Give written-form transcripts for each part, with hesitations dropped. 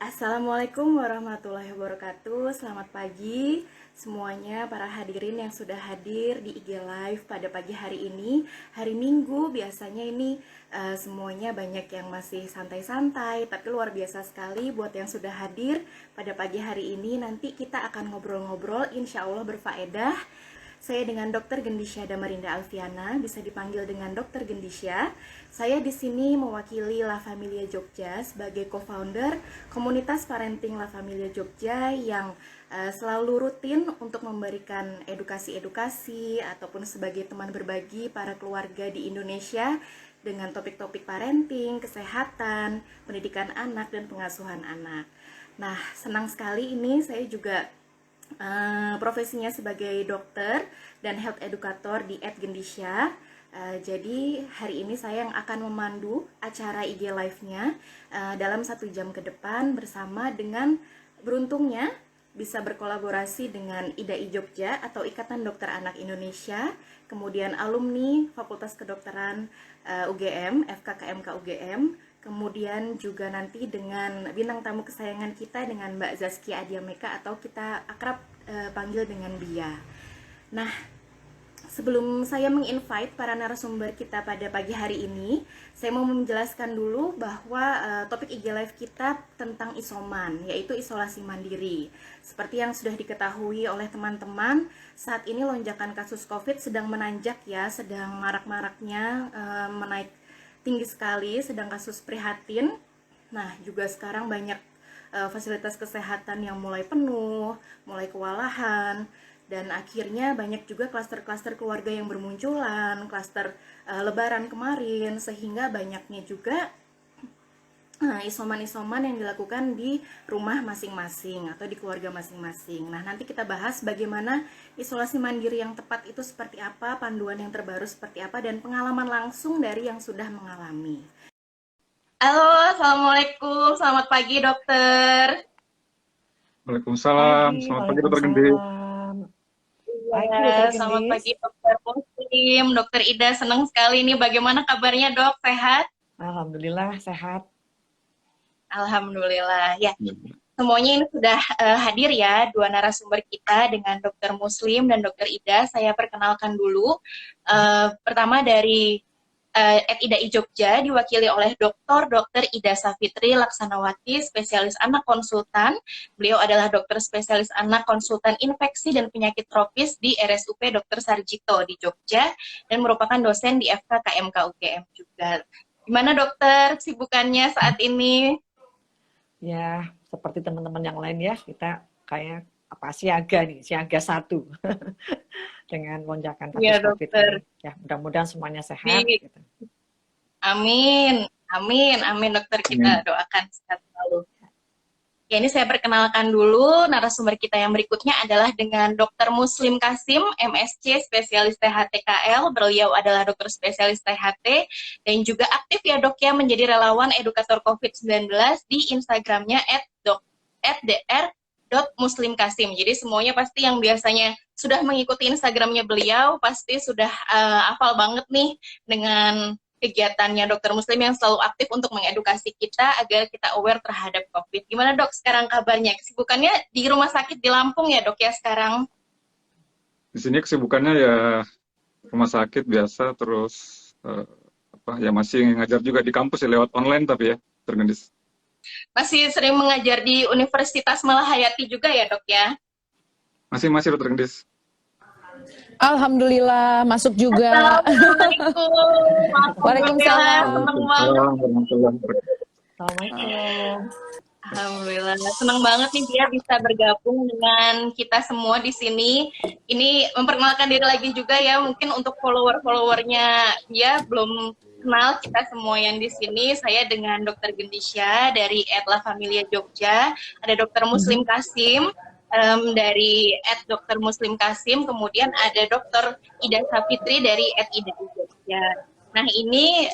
Assalamualaikum warahmatullahi wabarakatuh. Selamat pagi semuanya para hadirin yang sudah hadir di IG Live pada pagi hari ini. Hari Minggu biasanya ini semuanya banyak yang masih santai-santai, tapi luar biasa sekali buat yang sudah hadir pada pagi hari ini. Nanti kita akan ngobrol-ngobrol, insya Allah berfaedah. Saya dengan Dr. Gendisya Damarinda Alfiana, bisa dipanggil dengan Dr. Gendisya. Saya di sini mewakili La Familia Jogja sebagai co-founder komunitas parenting La Familia Jogja yang selalu rutin untuk memberikan edukasi-edukasi ataupun sebagai teman berbagi para keluarga di Indonesia dengan topik-topik parenting, kesehatan, pendidikan anak, dan pengasuhan anak. Nah, senang sekali ini saya juga profesinya sebagai dokter dan health educator di @gendisya. Jadi hari ini saya yang akan memandu acara IG Live-nya dalam 1 jam ke depan bersama dengan beruntungnya bisa berkolaborasi dengan IDAI Jogja atau Ikatan Dokter Anak Indonesia, kemudian alumni Fakultas Kedokteran UGM, FKKMK UGM, kemudian juga nanti dengan bintang tamu kesayangan kita dengan Mbak Zaskia Adiameka atau kita akrab panggil dengan Bia. Nah, sebelum saya menginvite para narasumber kita pada pagi hari ini, saya mau menjelaskan dulu bahwa topik IG Live kita tentang isoman, yaitu isolasi mandiri. Seperti yang sudah diketahui oleh teman-teman, saat ini lonjakan kasus COVID sedang menanjak ya, sedang marak-maraknya menaik tinggi sekali, sedang kasus prihatin. Nah, juga sekarang banyak fasilitas kesehatan yang mulai penuh, mulai kewalahan, dan akhirnya banyak juga klaster-klaster keluarga yang bermunculan, klaster lebaran kemarin, sehingga banyaknya juga isoman-isoman yang dilakukan di rumah masing-masing atau di keluarga masing-masing. Nah, nanti kita bahas bagaimana isolasi mandiri yang tepat itu seperti apa, panduan yang terbaru seperti apa, dan pengalaman langsung dari yang sudah mengalami. Halo, Assalamualaikum, selamat pagi dokter. Waalaikumsalam, selamat pagi Dokter Gendi. Selamat pagi Dokter Muslim, Dokter Ida, senang sekali nih. Bagaimana kabarnya dok, sehat? Alhamdulillah sehat. Alhamdulillah ya. Semuanya ini sudah hadir ya, dua narasumber kita dengan Dokter Muslim dan Dokter Ida. Saya perkenalkan dulu. Pertama dari IDAI Jogja diwakili oleh Dr. Ida Safitri Laksanawati, spesialis anak konsultan. Beliau adalah dokter spesialis anak konsultan infeksi dan penyakit tropis di RSUP Dr. Sarjito di Jogja dan merupakan dosen di FKKMK UGM juga. Gimana dokter kesibukannya saat ini? Ya, seperti teman-teman yang lain ya, kita kayak siaga 1 dengan lonjakan kasus COVID ini. Ya, mudah-mudahan semuanya sehat. Gitu. Amin, dokter, kita doakan sehat selalu. Ya, ini saya perkenalkan dulu narasumber kita yang berikutnya adalah dengan Dr. Muslim Kasim, MSc, spesialis THT-KL. Beliau adalah dokter spesialis THT dan juga aktif ya dok ya menjadi relawan edukator COVID-19 di Instagramnya @dr.muslimkasim. Jadi semuanya pasti yang biasanya sudah mengikuti Instagramnya beliau pasti sudah hafal banget nih dengan kegiatannya Dokter Muslim yang selalu aktif untuk mengedukasi kita agar kita aware terhadap COVID. Gimana dok sekarang kabarnya? Kesibukannya di rumah sakit di Lampung ya dok ya sekarang? Di sini kesibukannya ya rumah sakit biasa, terus ya masih ngajar juga di kampus ya lewat online tapi ya tergendis. Masih sering mengajar di Universitas Malahayati juga ya dok ya? Masih Dokter Gendis. Alhamdulillah masuk juga. Assalamualaikum. Waalaikumsalam. Assalamualaikum. Alhamdulillah, senang banget nih dia bisa bergabung dengan kita semua di sini. Ini memperkenalkan diri lagi juga ya, mungkin untuk follower-followernya dia belum kenal kita semua yang di sini. Saya dengan Dokter Gendisya dari La Familia Jogja, ada Dokter Muslim Kasim dari @Dr. Muslim Kasim, kemudian ada Dr. Ida Safitri dari @IDAI Jogja. Nah ini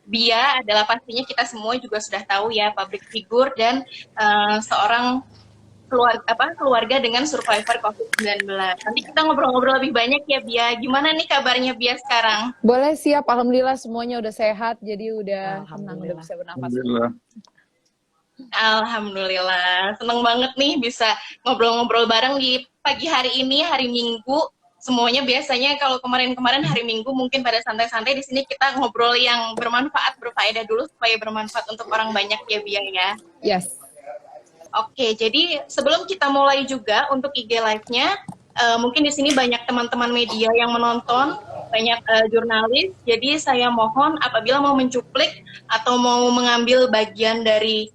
Bia adalah pastinya kita semua juga sudah tahu ya, public figure dan seorang keluarga dengan survivor COVID-19. Nanti kita ngobrol-ngobrol lebih banyak ya Bia. Gimana nih kabarnya Bia sekarang? Boleh, siap. Alhamdulillah semuanya udah sehat, jadi udah tenang, udah bisa bernafas. Alhamdulillah. Alhamdulillah, seneng banget nih bisa ngobrol-ngobrol bareng di pagi hari ini, hari Minggu. Semuanya biasanya kalau kemarin-kemarin hari Minggu mungkin pada santai-santai, di sini kita ngobrol yang bermanfaat, berfaedah dulu supaya bermanfaat untuk orang banyak ya Bia ya. Yes. Oke, jadi sebelum kita mulai juga untuk IG Live-nya, mungkin di sini banyak teman-teman media yang menonton, banyak jurnalis. Jadi saya mohon apabila mau mencuplik atau mau mengambil bagian dari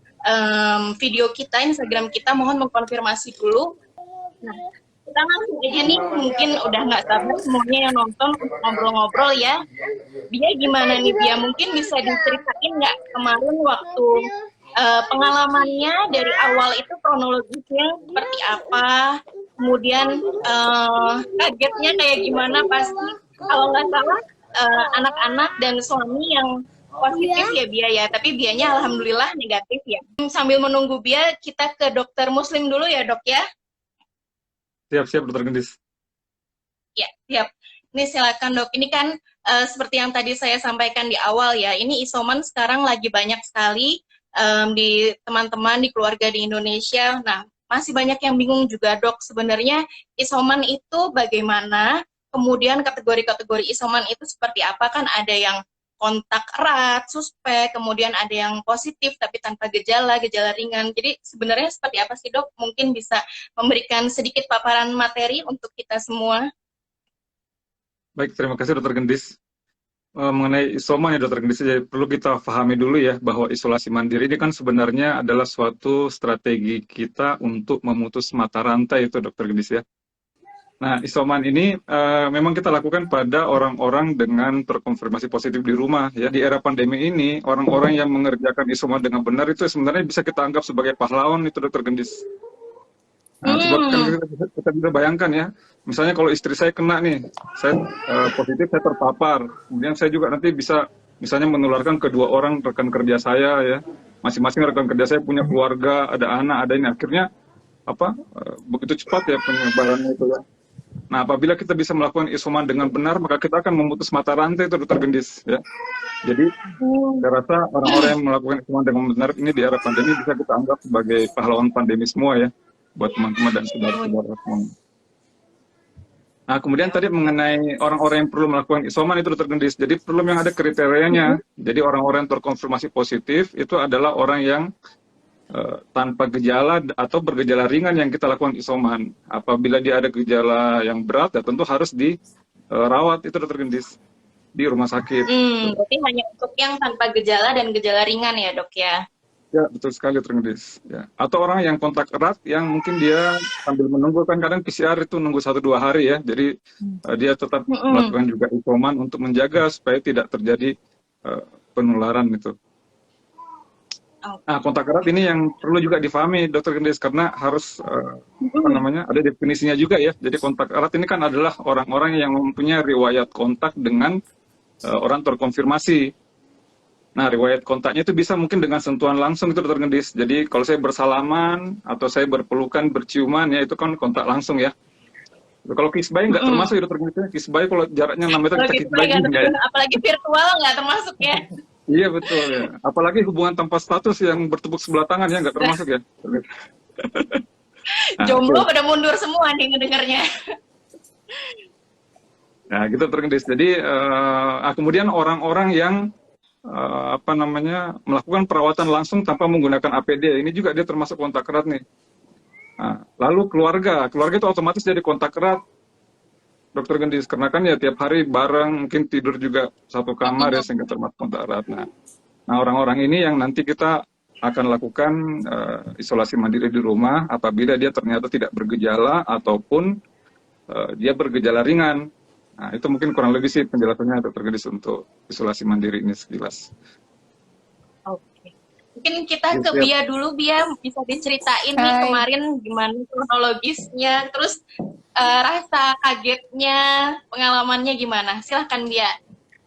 video kita, Instagram kita, mohon mengkonfirmasi dulu. Nah, kita langsung aja nih, mungkin udah nggak sabar semuanya yang nonton untuk ngobrol-ngobrol ya. Bia gimana nih Bia? Mungkin bisa diceritain nggak kemarin waktu pengalamannya dari awal itu kronologisnya seperti apa? Kemudian kagetnya kayak gimana pasti kalau nggak salah anak-anak dan suami yang positif ya Bia ya, tapi Bianya alhamdulillah negatif ya. Sambil menunggu Bia, kita ke dokter Muslim dulu ya dok ya. Siap-siap dokter Gendis. Ya, siap. Ini silakan dok. Ini kan seperti yang tadi saya sampaikan di awal ya, ini isoman sekarang lagi banyak sekali di teman-teman, di keluarga di Indonesia. Nah, masih banyak yang bingung juga dok, sebenarnya isoman itu bagaimana? Kemudian kategori-kategori isoman itu seperti apa? Kan ada yang kontak erat, suspek, kemudian ada yang positif tapi tanpa gejala, gejala ringan. Jadi sebenarnya seperti apa sih dok? Mungkin bisa memberikan sedikit paparan materi untuk kita semua. Baik, terima kasih dokter Gendis. Mengenai isoman ya dokter Gendis, jadi perlu kita pahami dulu ya bahwa isolasi mandiri ini kan sebenarnya adalah suatu strategi kita untuk memutus mata rantai itu dokter Gendis ya. Nah, isoman ini memang kita lakukan pada orang-orang dengan terkonfirmasi positif di rumah ya. Di era pandemi ini, orang-orang yang mengerjakan isoman dengan benar itu sebenarnya bisa kita anggap sebagai pahlawan itu dokter Gendis. Nah, sebab kan kita bisa bayangkan ya, misalnya kalau istri saya kena nih, saya positif, saya terpapar, kemudian saya juga nanti bisa misalnya menularkan kedua orang rekan kerja saya ya, masing-masing rekan kerja saya punya keluarga, ada anak, ada ini, akhirnya begitu cepat ya penyebarannya itu ya. Nah, apabila kita bisa melakukan isoman dengan benar, maka kita akan memutus mata rantai itu dokter Gendis ya. Jadi saya rasa orang-orang yang melakukan isoman dengan benar ini di era pandemi bisa kita anggap sebagai pahlawan pandemi semua ya, buat teman-teman dan saudara-saudara semua. Nah, kemudian tadi mengenai orang-orang yang perlu melakukan isoman itu dokter Gendis. Jadi perlu yang ada kriterianya. Jadi orang-orang yang terkonfirmasi positif itu adalah orang yang tanpa gejala atau bergejala ringan yang kita lakukan isoman. Apabila dia ada gejala yang berat, ya tentu harus dirawat itu dokter Gendis di rumah sakit. Berarti hanya untuk yang tanpa gejala dan gejala ringan ya dok ya? Ya betul sekali dokter Gendis. Ya. Atau orang yang kontak erat yang mungkin dia sambil menunggu, kan kadang PCR itu nunggu 1-2 hari ya. Jadi dia tetap melakukan juga isoman untuk menjaga supaya tidak terjadi penularan itu. Nah, kontak erat ini yang perlu juga difahami dokter Gendis, karena harus ada definisinya juga ya. Jadi kontak erat ini kan adalah orang-orang yang mempunyai riwayat kontak dengan orang terkonfirmasi. Nah, riwayat kontaknya itu bisa mungkin dengan sentuhan langsung itu dokter Gendis. Jadi kalau saya bersalaman atau saya berpelukan, berciuman ya itu kan kontak langsung ya. Kalau kiss bye nggak termasuk ya dokter Gendis. Kiss bye kalau jaraknya 6 meter kita kiss bye ya. Apalagi virtual nggak termasuk ya. Iya betul ya. Apalagi hubungan tanpa status yang bertepuk sebelah tangan ya nggak termasuk ya. Nah, jomblo pada mundur semua nih ngedengarnya. Nah gitu tergendis. Jadi kemudian orang-orang yang melakukan perawatan langsung tanpa menggunakan APD, ini juga dia termasuk kontak erat nih. Nah, lalu keluarga itu otomatis jadi kontak erat. Dokter Gendis, karena kan ya tiap hari bareng, mungkin tidur juga satu kamar ya, sehingga termasuk kontak erat. Nah, orang-orang ini yang nanti kita akan lakukan isolasi mandiri di rumah apabila dia ternyata tidak bergejala ataupun dia bergejala ringan. Nah, itu mungkin kurang lebih sih penjelasannya Dokter Gendis untuk isolasi mandiri ini sekilas. Oke. Mungkin kita ke Bia dulu, Bia bisa diceritain nih kemarin gimana kronologisnya, terus rasa kagetnya, pengalamannya gimana? Silahkan Bia.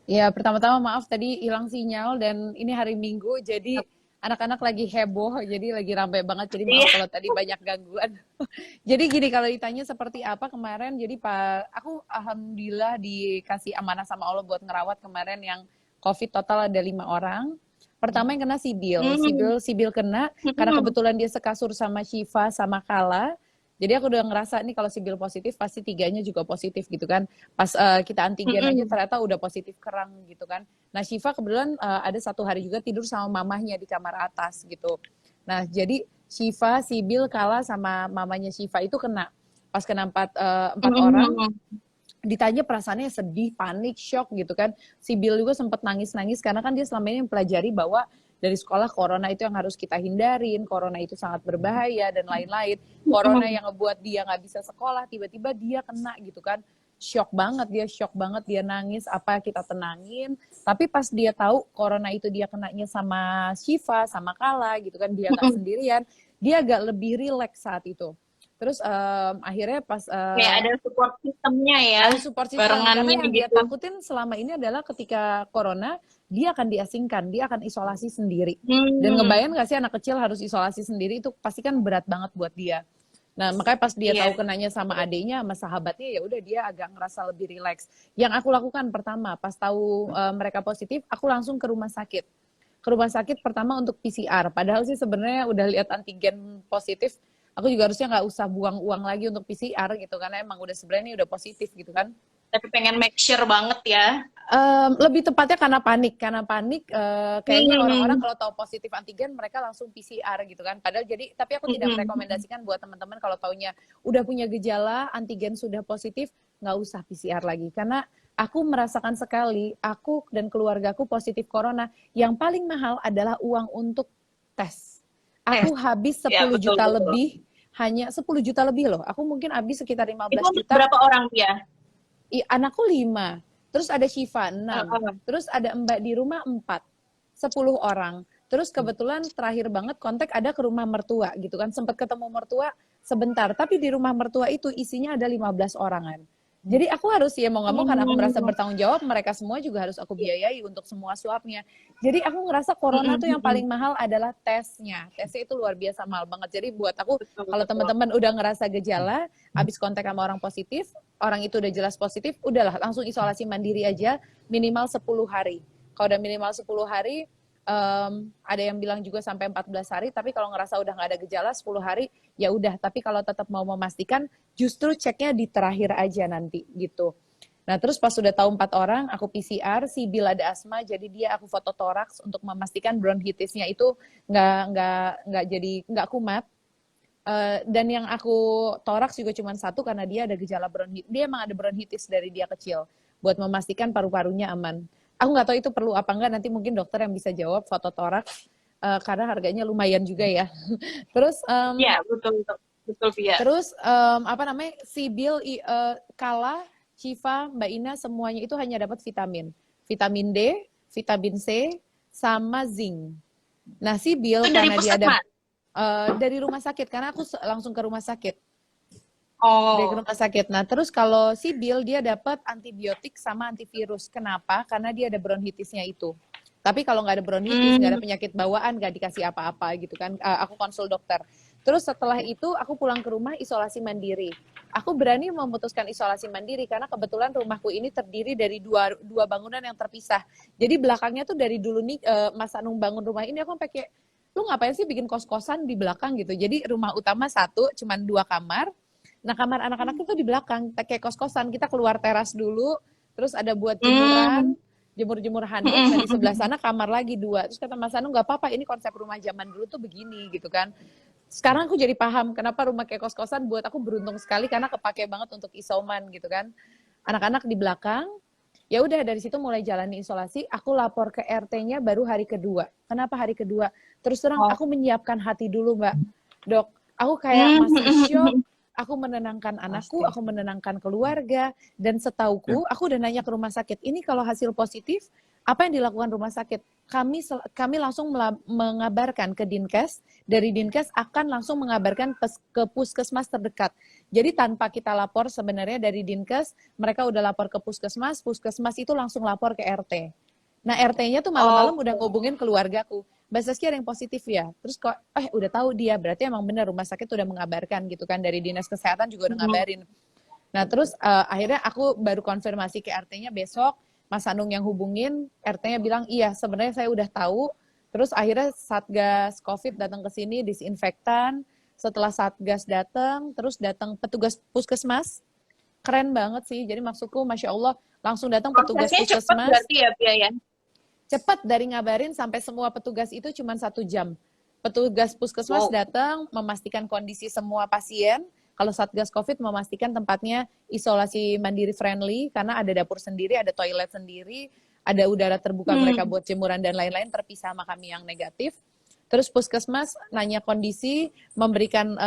Ya, pertama-tama maaf tadi hilang sinyal dan ini hari Minggu, jadi anak-anak lagi heboh, jadi lagi ramai banget, jadi maaf kalau tadi banyak gangguan. Jadi gini, kalau ditanya seperti apa kemarin, jadi aku alhamdulillah dikasih amanah sama Allah buat ngerawat kemarin yang COVID total ada 5 orang. Pertama yang kena Sibil kena karena kebetulan dia sekasur sama Syifa sama Kala. Jadi aku udah ngerasa nih kalau Sibil positif pasti tiganya juga positif gitu kan. Pas kita antigen aja ternyata udah positif kerang gitu kan. Nah Syifa kebetulan ada 1 hari juga tidur sama mamahnya di kamar atas gitu. Nah jadi Syifa, Sibil, Kala sama mamanya Syifa itu kena. Pas kena 4 orang, ditanya perasaannya sedih, panik, shock gitu kan. Sibil juga sempat nangis-nangis karena kan dia selama ini mempelajari bahwa dari sekolah corona itu yang harus kita hindarin, corona itu sangat berbahaya dan lain-lain. Corona yang ngebuat dia nggak bisa sekolah, tiba-tiba dia kena gitu kan. Shock banget, dia nangis, apa kita tenangin. Tapi pas dia tahu corona itu dia kenanya sama Syifa, sama Kala gitu kan, dia nggak sendirian, dia agak lebih rileks saat itu. Terus akhirnya pas kayak ada support sistemnya ya, ada support system karena barengannya yang dia gitu. takutin selama ini adalah ketika corona dia akan diasingkan, dia akan isolasi sendiri. Dan ngebayang nggak sih anak kecil harus isolasi sendiri, itu pasti kan berat banget buat dia. Nah makanya pas dia tahu kenanya sama adiknya sama sahabatnya, ya udah dia agak ngerasa lebih rileks. Yang aku lakukan pertama pas tahu mereka positif, aku langsung ke rumah sakit. Ke rumah sakit pertama untuk PCR. Padahal sih sebenarnya udah lihat antigen positif, aku juga harusnya nggak usah buang uang lagi untuk PCR gitu, karena emang udah sebenarnya ini udah positif gitu kan. Tapi pengen make sure banget ya. Lebih tepatnya karena panik kayaknya orang-orang kalau tahu positif antigen mereka langsung PCR gitu kan. Padahal tapi aku tidak merekomendasikan buat teman-teman kalau taunya udah punya gejala antigen sudah positif nggak usah PCR lagi, karena aku merasakan sekali aku dan keluargaku positif corona, yang paling mahal adalah uang untuk tes. Aku habis 10 juta lebih, hanya 10 juta lebih loh. Aku mungkin habis sekitar 15 itu juta. Berapa orang dia? Anakku 5, terus ada Syifa 6, terus ada Mbak di rumah 4, 10 orang. Terus kebetulan terakhir banget kontak ada ke rumah mertua gitu kan, sempat ketemu mertua sebentar, tapi di rumah mertua itu isinya ada 15 orangan. Jadi aku harus ya mau nggak mau, karena aku merasa bertanggung jawab, mereka semua juga harus aku biayai untuk semua swabnya. Jadi aku ngerasa corona tuh yang paling mahal adalah tesnya. Tesnya itu luar biasa mahal banget. Jadi buat aku kalau teman-teman udah ngerasa gejala, habis kontak sama orang positif, orang itu udah jelas positif, udahlah langsung isolasi mandiri aja minimal 10 hari. Kalau udah minimal 10 hari, ada yang bilang juga sampai 14 hari, tapi kalau ngerasa udah nggak ada gejala 10 hari, ya udah. Tapi kalau tetap mau memastikan, justru ceknya di terakhir aja nanti gitu. Nah terus pas sudah tahu 4 orang, aku PCR, Sibil ada asma, jadi aku foto toraks untuk memastikan bronkitisnya itu nggak kumat. Dan yang aku toraks juga cuma 1 karena dia ada gejala bronkitis. Dia emang ada bronkitis dari dia kecil, buat memastikan paru-parunya aman. Aku nggak tahu itu perlu apa enggak, nanti mungkin dokter yang bisa jawab foto toraks, karena harganya lumayan juga ya. Terus ya betul Pia. Terus Sibil, Kala, Syifa, Mbak Ina semuanya itu hanya dapat vitamin D, vitamin C, sama zinc. Nah Sibil karena dia ada dari rumah sakit, karena aku langsung ke rumah sakit. Dari rumah sakit. Nah, terus kalau Sibil dia dapat antibiotik sama antivirus. Kenapa? Karena dia ada bronkitisnya itu. Tapi kalau nggak ada bronkitis, nggak ada penyakit bawaan, nggak dikasih apa-apa gitu kan. Aku konsul dokter. Terus setelah itu aku pulang ke rumah isolasi mandiri. Aku berani memutuskan isolasi mandiri karena kebetulan rumahku ini terdiri dari dua bangunan yang terpisah. Jadi belakangnya tuh dari dulu nih Mas Anung bangun rumah ini, aku pakai, lu ngapain sih bikin kos-kosan di belakang gitu. Jadi rumah utama 1, cuman 2 kamar. Nah kamar anak-anak itu di belakang, kayak kos-kosan. Kita keluar teras dulu, terus ada buat jemuran, jemur-jemur handuk. Nah di sebelah sana kamar lagi 2. Terus kata Mas Anu, nggak apa-apa, ini konsep rumah zaman dulu tuh begini gitu kan. Sekarang aku jadi paham kenapa rumah kayak kos-kosan buat aku beruntung sekali, karena kepake banget untuk isoman gitu kan. Anak-anak di belakang. Ya udah dari situ mulai jalani isolasi. Aku lapor ke RT-nya baru hari kedua. Kenapa hari kedua? Terus terang aku menyiapkan hati dulu Mbak. Dok, aku kayak masih shock. Aku menenangkan anakku, aku menenangkan keluarga, dan setauku, aku udah nanya ke rumah sakit, ini kalau hasil positif, apa yang dilakukan rumah sakit? Kami langsung mengabarkan ke Dinkes, dari Dinkes akan langsung mengabarkan ke puskesmas terdekat. Jadi tanpa kita lapor sebenarnya dari Dinkes, mereka udah lapor ke puskesmas itu langsung lapor ke RT. Nah RT-nya tuh malam-malam udah ngubungin keluargaku. Mbak Saskia ada yang positif ya, terus kok udah tahu dia, berarti emang benar rumah sakit udah mengabarkan gitu kan, dari dinas kesehatan juga udah ngabarin. Nah terus akhirnya aku baru konfirmasi ke RT-nya besok, Mas Anung yang hubungin, RT-nya bilang iya sebenarnya saya udah tahu, Terus akhirnya Satgas COVID datang ke sini, disinfektan. Setelah Satgas datang, terus datang petugas puskesmas. Keren banget sih. Jadi maksudku, Masya Allah, langsung datang petugas Prosesnya cepat puskesmas. berarti ya, Pia ya? Cepat dari ngabarin sampai semua petugas itu cuma 1 jam. Petugas puskesmas Wow. datang, memastikan kondisi semua pasien. Kalau Satgas COVID memastikan tempatnya isolasi mandiri friendly, karena ada dapur sendiri, ada toilet sendiri, ada udara terbuka mereka buat jemuran dan lain-lain, terpisah sama kami yang negatif. Terus puskesmas nanya kondisi, memberikan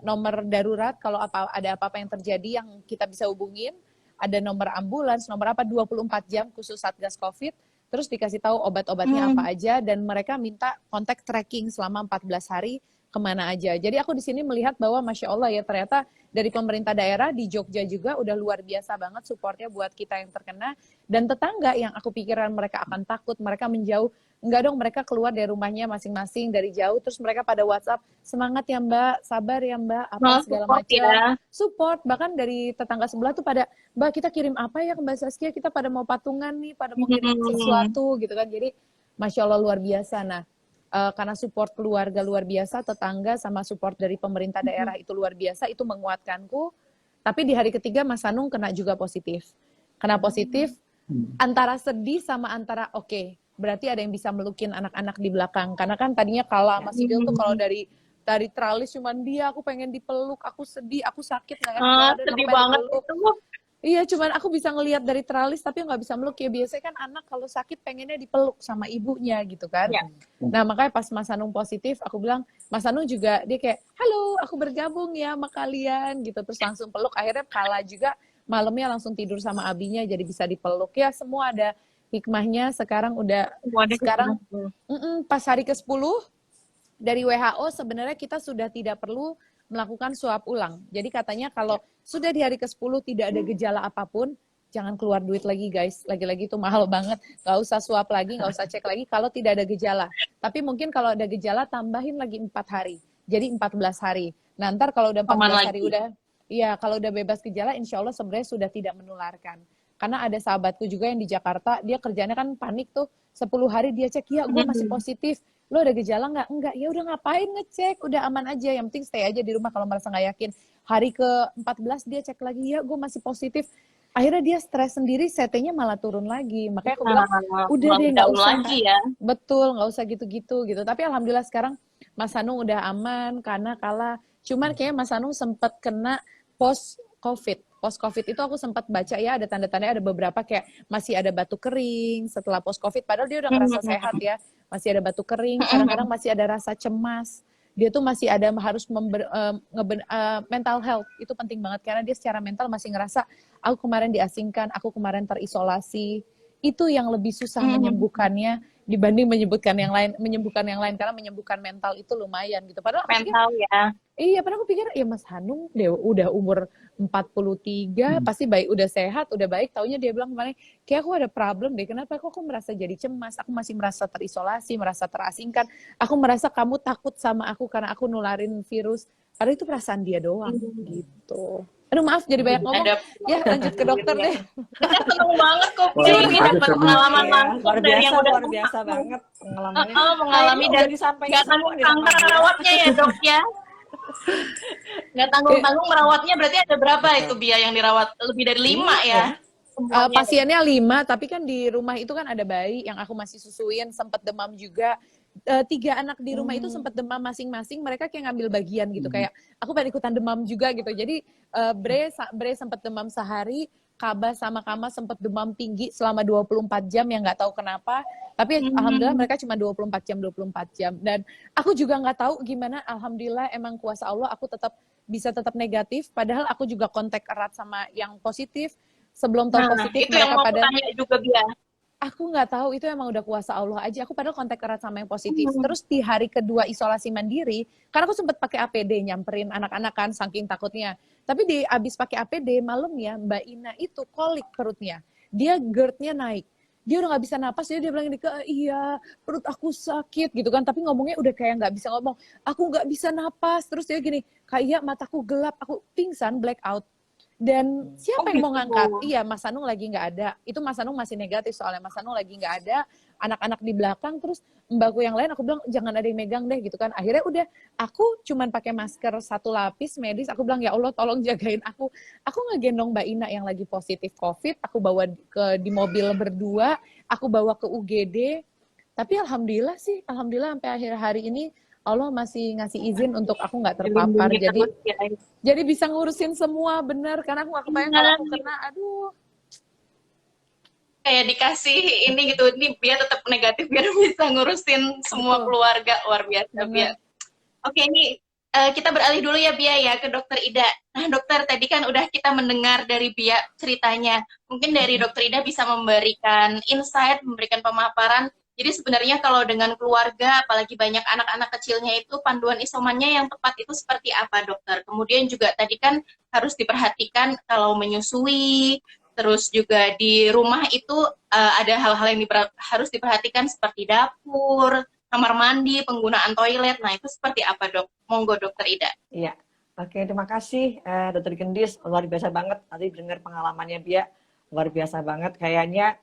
nomor darurat kalau ada apa-apa yang terjadi yang kita bisa hubungin. Ada nomor ambulans, nomor apa 24 jam khusus Satgas COVID. Terus dikasih tahu obat-obatnya apa aja dan mereka minta kontak tracking selama 14 hari kemana aja. Jadi aku di sini melihat bahwa Masya Allah ya, ternyata dari pemerintah daerah di Jogja juga udah luar biasa banget supportnya buat kita yang terkena. Dan tetangga yang aku pikiran mereka akan takut, mereka menjauh. Enggak dong, mereka keluar dari rumahnya masing-masing dari jauh. Terus mereka pada WhatsApp, semangat ya Mbak, sabar ya Mbak, apa segala Support macam. ya. Support, bahkan dari tetangga sebelah tuh pada, Mbak kita kirim apa ya ke Mbak Saskia, kita pada mau patungan nih, pada mau kirim sesuatu gitu kan. Jadi Masya Allah luar biasa. Nah, karena support keluarga luar biasa, tetangga sama support dari pemerintah daerah itu luar biasa, itu menguatkanku. Tapi di hari ketiga Mas Hanung kena juga positif. Kena positif, antara sedih sama antara oke, berarti ada yang bisa melukin anak-anak di belakang. Karena kan tadinya Kala Mas Sigil tuh kalau dari tralis cuman dia, aku pengen dipeluk, aku sedih, aku sakit nggak enak badan, aku Sedih pengen banget dipeluk. itu. Iya, cuman aku bisa ngelihat dari tralis tapi nggak bisa meluk ya. Biasanya kan anak kalau sakit pengennya dipeluk sama ibunya gitu kan. Ya. Nah makanya pas Mas Hanung positif, aku bilang Mas Hanung juga dia kayak, halo aku bergabung ya sama kalian gitu. Terus langsung peluk, akhirnya Kala juga malamnya langsung tidur sama abinya jadi bisa dipeluk. Ya semua ada hikmahnya. Sekarang pas hari ke-10 dari WHO sebenarnya kita sudah tidak perlu melakukan swab ulang. Jadi katanya kalau sudah di hari ke-10 tidak ada gejala apapun, jangan keluar duit lagi guys. Lagi-lagi itu mahal banget. Nggak usah swab lagi, nggak usah cek lagi kalau tidak ada gejala. Tapi mungkin kalau ada gejala tambahin lagi 4 hari. Jadi 14 hari. Nah ntar kalau udah 14 hari kalau udah bebas gejala, insya Allah sebenarnya sudah tidak menularkan. Karena ada sahabatku juga yang di Jakarta, dia kerjanya kan panik tuh, 10 hari dia cek, ya gue masih positif. Lo ada gejala nggak? Enggak. Ya udah ngapain ngecek? Udah aman aja. Yang penting stay aja di rumah kalau merasa nggak yakin. Hari ke-14 dia cek lagi, ya gue masih positif. Akhirnya dia stres sendiri, CT-nya malah turun lagi. Makanya aku bilang, udah deh nggak usah. Lagi ya. Betul, nggak usah gitu-gitu gitu. Tapi alhamdulillah sekarang Mas Hanung udah aman karena Kala. Cuman kayaknya Mas Hanung sempat kena post-COVID. Post-COVID itu aku sempat baca ya, ada tanda-tanda, ada beberapa kayak masih ada batuk kering setelah post-COVID. Padahal dia udah ngerasa sehat ya. Masih ada batuk kering, kadang-kadang masih ada rasa cemas. Dia tuh masih ada harus mental health. Itu penting banget karena dia secara mental masih ngerasa, aku kemarin diasingkan, aku kemarin terisolasi. Itu yang lebih susah menyembuhkannya dibanding menyembuhkan yang lain karena menyembuhkan mental itu lumayan gitu. Padahal Mental ya. Iya, padahal aku pikir ya Mas Hanung udah umur 43, pasti baik, udah sehat, udah baik. Taunya dia bilang kemarin, kayak aku ada problem deh. Kenapa kok aku merasa jadi cemas? Aku masih merasa terisolasi, merasa terasingkan. Aku merasa kamu takut sama aku karena aku nularin virus. Padahal itu perasaan dia doang gitu. Aduh maaf jadi banyak ngomong. Ya lanjut ke dokter deh. Kita seneng banget kok Wah, Pia ini dapat pengalaman Ya, langsung luar dari yang biasa, udah luar biasa banget pengalamannya. mengalami Kayaknya dan udah disampaikan nggak semua nih sama tanggung dia. merawatnya ya dok ya. Nggak tanggung merawatnya berarti ada berapa itu Bia yang dirawat? Lebih dari 5 ya? Semuanya. Pasiennya 5, tapi kan di rumah itu kan ada bayi yang aku masih susuin, sempat demam juga. 3 anak di rumah itu sempat demam masing-masing, mereka kayak ngambil bagian gitu, kayak aku pengen ikutan demam juga gitu. Jadi Bre sempat demam sehari, Kaba sama Kama sempat demam tinggi selama 24 jam yang nggak tahu kenapa. Tapi alhamdulillah mereka cuma 24 jam. Dan aku juga nggak tahu gimana, alhamdulillah emang kuasa Allah aku bisa tetap negatif. Padahal aku juga kontak erat sama yang positif. Sebelum tahu positif itu yang mereka mau pada tanya juga Bia. aku nggak tahu, itu emang udah kuasa Allah aja. Aku padahal kontak erat sama yang positif. Terus di hari kedua isolasi mandiri, karena aku sempat pakai APD nyamperin anak-anak kan saking takutnya. Tapi abis pakai APD malam ya Mbak Ina itu kolik perutnya. Dia GERD-nya naik. Dia udah nggak bisa napas, dia bilang ini iya perut aku sakit gitu kan. Tapi ngomongnya udah kayak nggak bisa ngomong. Aku nggak bisa napas. Terus dia gini, kayak mataku gelap, aku pingsan, blackout. Dan siapa yang mau gitu. ngangkat? Iya, Mas Anung lagi nggak ada. Itu Mas Anung masih negatif soalnya Mas Anung lagi nggak ada. Anak-anak di belakang, terus mbakku yang lain aku bilang jangan ada yang megang deh gitu kan. Akhirnya udah, aku cuman pakai masker 1 lapis medis. Aku bilang ya Allah tolong jagain aku. Aku ngegendong Mbak Ina yang lagi positif COVID. Aku bawa di mobil berdua. Aku bawa ke UGD. Tapi alhamdulillah sih, alhamdulillah sampai akhir hari ini Allah masih ngasih izin untuk aku nggak terpapar. Dilindungi terus ya. Jadi bisa ngurusin semua, bener. Karena aku nggak kebayang kalau aku kena, aduh. Kayak dikasih ini gitu, ini biar tetap negatif biar bisa ngurusin semua Betul. keluarga. Luar biasa Bia. Bener. Oke, ini kita beralih dulu ya Bia ya ke Dokter Ida. Nah dokter, tadi kan udah kita mendengar dari Bia ceritanya. Mungkin dari Dokter Ida bisa memberikan insight, memberikan pemaparan. Jadi sebenarnya kalau dengan keluarga, apalagi banyak anak-anak kecilnya itu, panduan isomannya yang tepat itu seperti apa dokter? Kemudian juga tadi kan harus diperhatikan kalau menyusui, terus juga di rumah itu ada hal-hal yang harus diperhatikan seperti dapur, kamar mandi, penggunaan toilet. Nah, itu seperti apa, Dok? Monggo, Dokter Ida. Iya, oke, terima kasih Dokter Gendis, luar biasa banget. Tadi dengar pengalamannya Bia, luar biasa banget. Kayaknya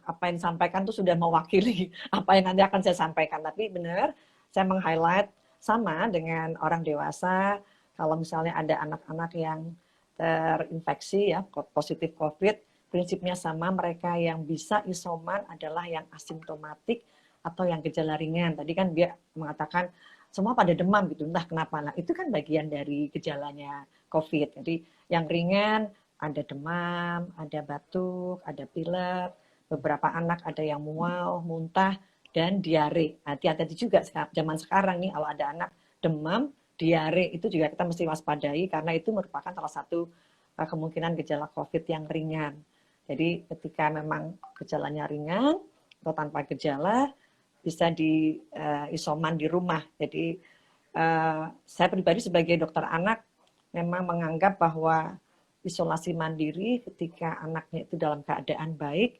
apa yang disampaikan tuh sudah mewakili apa yang nanti akan saya sampaikan. Tapi benar, saya meng-highlight sama dengan orang dewasa. Kalau misalnya ada anak-anak yang terinfeksi ya positif COVID, prinsipnya sama. Mereka yang bisa isoman adalah yang asimptomatik atau yang gejala ringan. Tadi kan dia mengatakan semua pada demam gitu, entah kenapa. Nah itu kan bagian dari gejalanya COVID. Jadi yang ringan ada demam, ada batuk, ada pilek, beberapa anak ada yang mual, muntah, dan diare. Hati-hati juga zaman sekarang nih kalau ada anak demam, diare itu juga kita mesti waspadai karena itu merupakan salah satu kemungkinan gejala COVID yang ringan. Jadi ketika memang gejalanya ringan atau tanpa gejala, bisa di isoman di rumah. Jadi saya pribadi sebagai dokter anak memang menganggap bahwa isolasi mandiri ketika anaknya itu dalam keadaan baik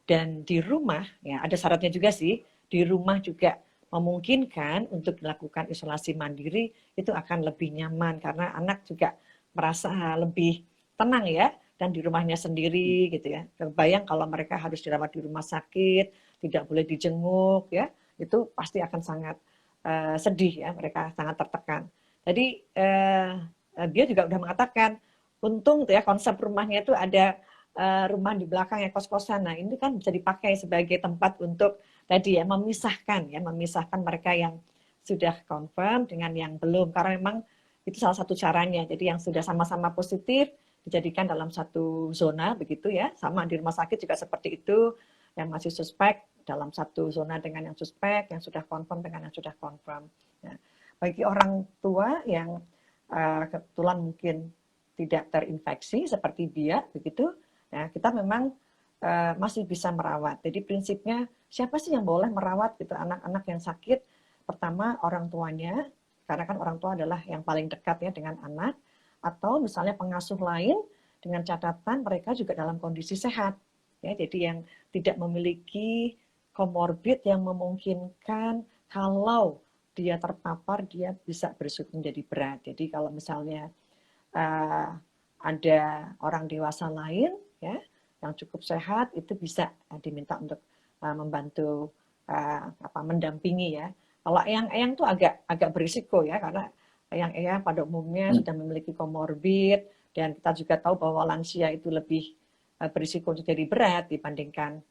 dan di rumah, ya ada syaratnya juga sih, di rumah juga memungkinkan untuk dilakukan isolasi mandiri itu akan lebih nyaman karena anak juga merasa lebih tenang ya dan di rumahnya sendiri gitu ya. Terbayang kalau mereka harus dirawat di rumah sakit, tidak boleh dijenguk ya, itu pasti akan sangat sedih ya, mereka sangat tertekan. Jadi dia juga sudah mengatakan untung tuh ya konsep rumahnya itu ada rumah di belakang ya kos-kosan. Nah ini kan bisa dipakai sebagai tempat untuk tadi ya memisahkan mereka yang sudah confirm dengan yang belum karena memang itu salah satu caranya. Jadi yang sudah sama-sama positif dijadikan dalam satu zona begitu ya. Sama di rumah sakit juga seperti itu. Yang masih suspek dalam satu zona dengan yang suspek, yang sudah confirm dengan yang sudah confirm. Nah, bagi orang tua yang kebetulan mungkin tidak terinfeksi seperti Bia begitu, ya kita memang masih bisa merawat. Jadi prinsipnya siapa sih yang boleh merawat gitu anak-anak yang sakit? Pertama orang tuanya, karena kan orang tua adalah yang paling dekat ya dengan anak, atau misalnya pengasuh lain dengan catatan mereka juga dalam kondisi sehat. Ya, jadi yang tidak memiliki komorbid yang memungkinkan kalau dia terpapar dia bisa berisiko menjadi berat. Jadi kalau misalnya ada orang dewasa lain ya yang cukup sehat itu bisa diminta untuk membantu mendampingi ya. Kalau eyang-eyang tuh agak berisiko ya karena eyang-eyang pada umumnya sudah memiliki komorbid dan kita juga tahu bahwa lansia itu lebih berisiko untuk jadi berat dibandingkan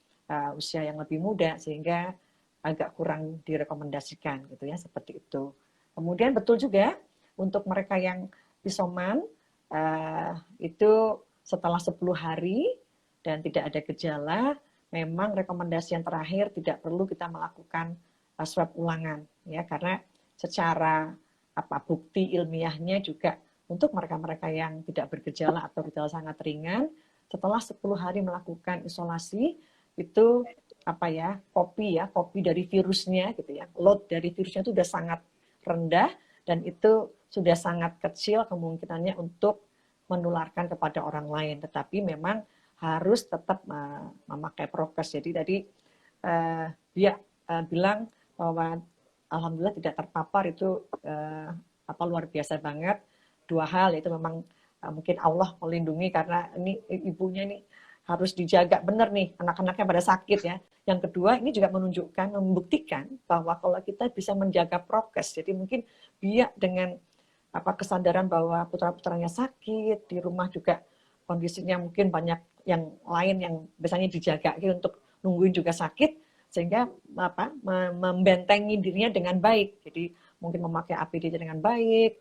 usia yang lebih muda sehingga agak kurang direkomendasikan gitu ya seperti itu. Kemudian betul juga untuk mereka yang isoman itu setelah 10 hari dan tidak ada gejala, memang rekomendasi yang terakhir tidak perlu kita melakukan swab ulangan ya karena secara bukti ilmiahnya juga untuk mereka-mereka yang tidak bergejala atau gejala sangat ringan setelah 10 hari melakukan isolasi itu kopi dari virusnya gitu ya, load dari virusnya itu sudah sangat rendah dan itu sudah sangat kecil kemungkinannya untuk menularkan kepada orang lain. Tetapi memang harus tetap memakai prokes. Jadi tadi dia bilang bahwa alhamdulillah tidak terpapar itu luar biasa banget. Dua hal yaitu memang mungkin Allah melindungi karena ini ibunya ini harus dijaga benar nih, anak-anaknya pada sakit ya. Yang kedua, ini juga menunjukkan, membuktikan bahwa kalau kita bisa menjaga prokes, jadi mungkin biak dengan kesadaran bahwa putra-putranya sakit, di rumah juga kondisinya mungkin banyak yang lain yang biasanya dijaga untuk nungguin juga sakit, sehingga membentengi dirinya dengan baik. Jadi mungkin memakai APD dengan baik,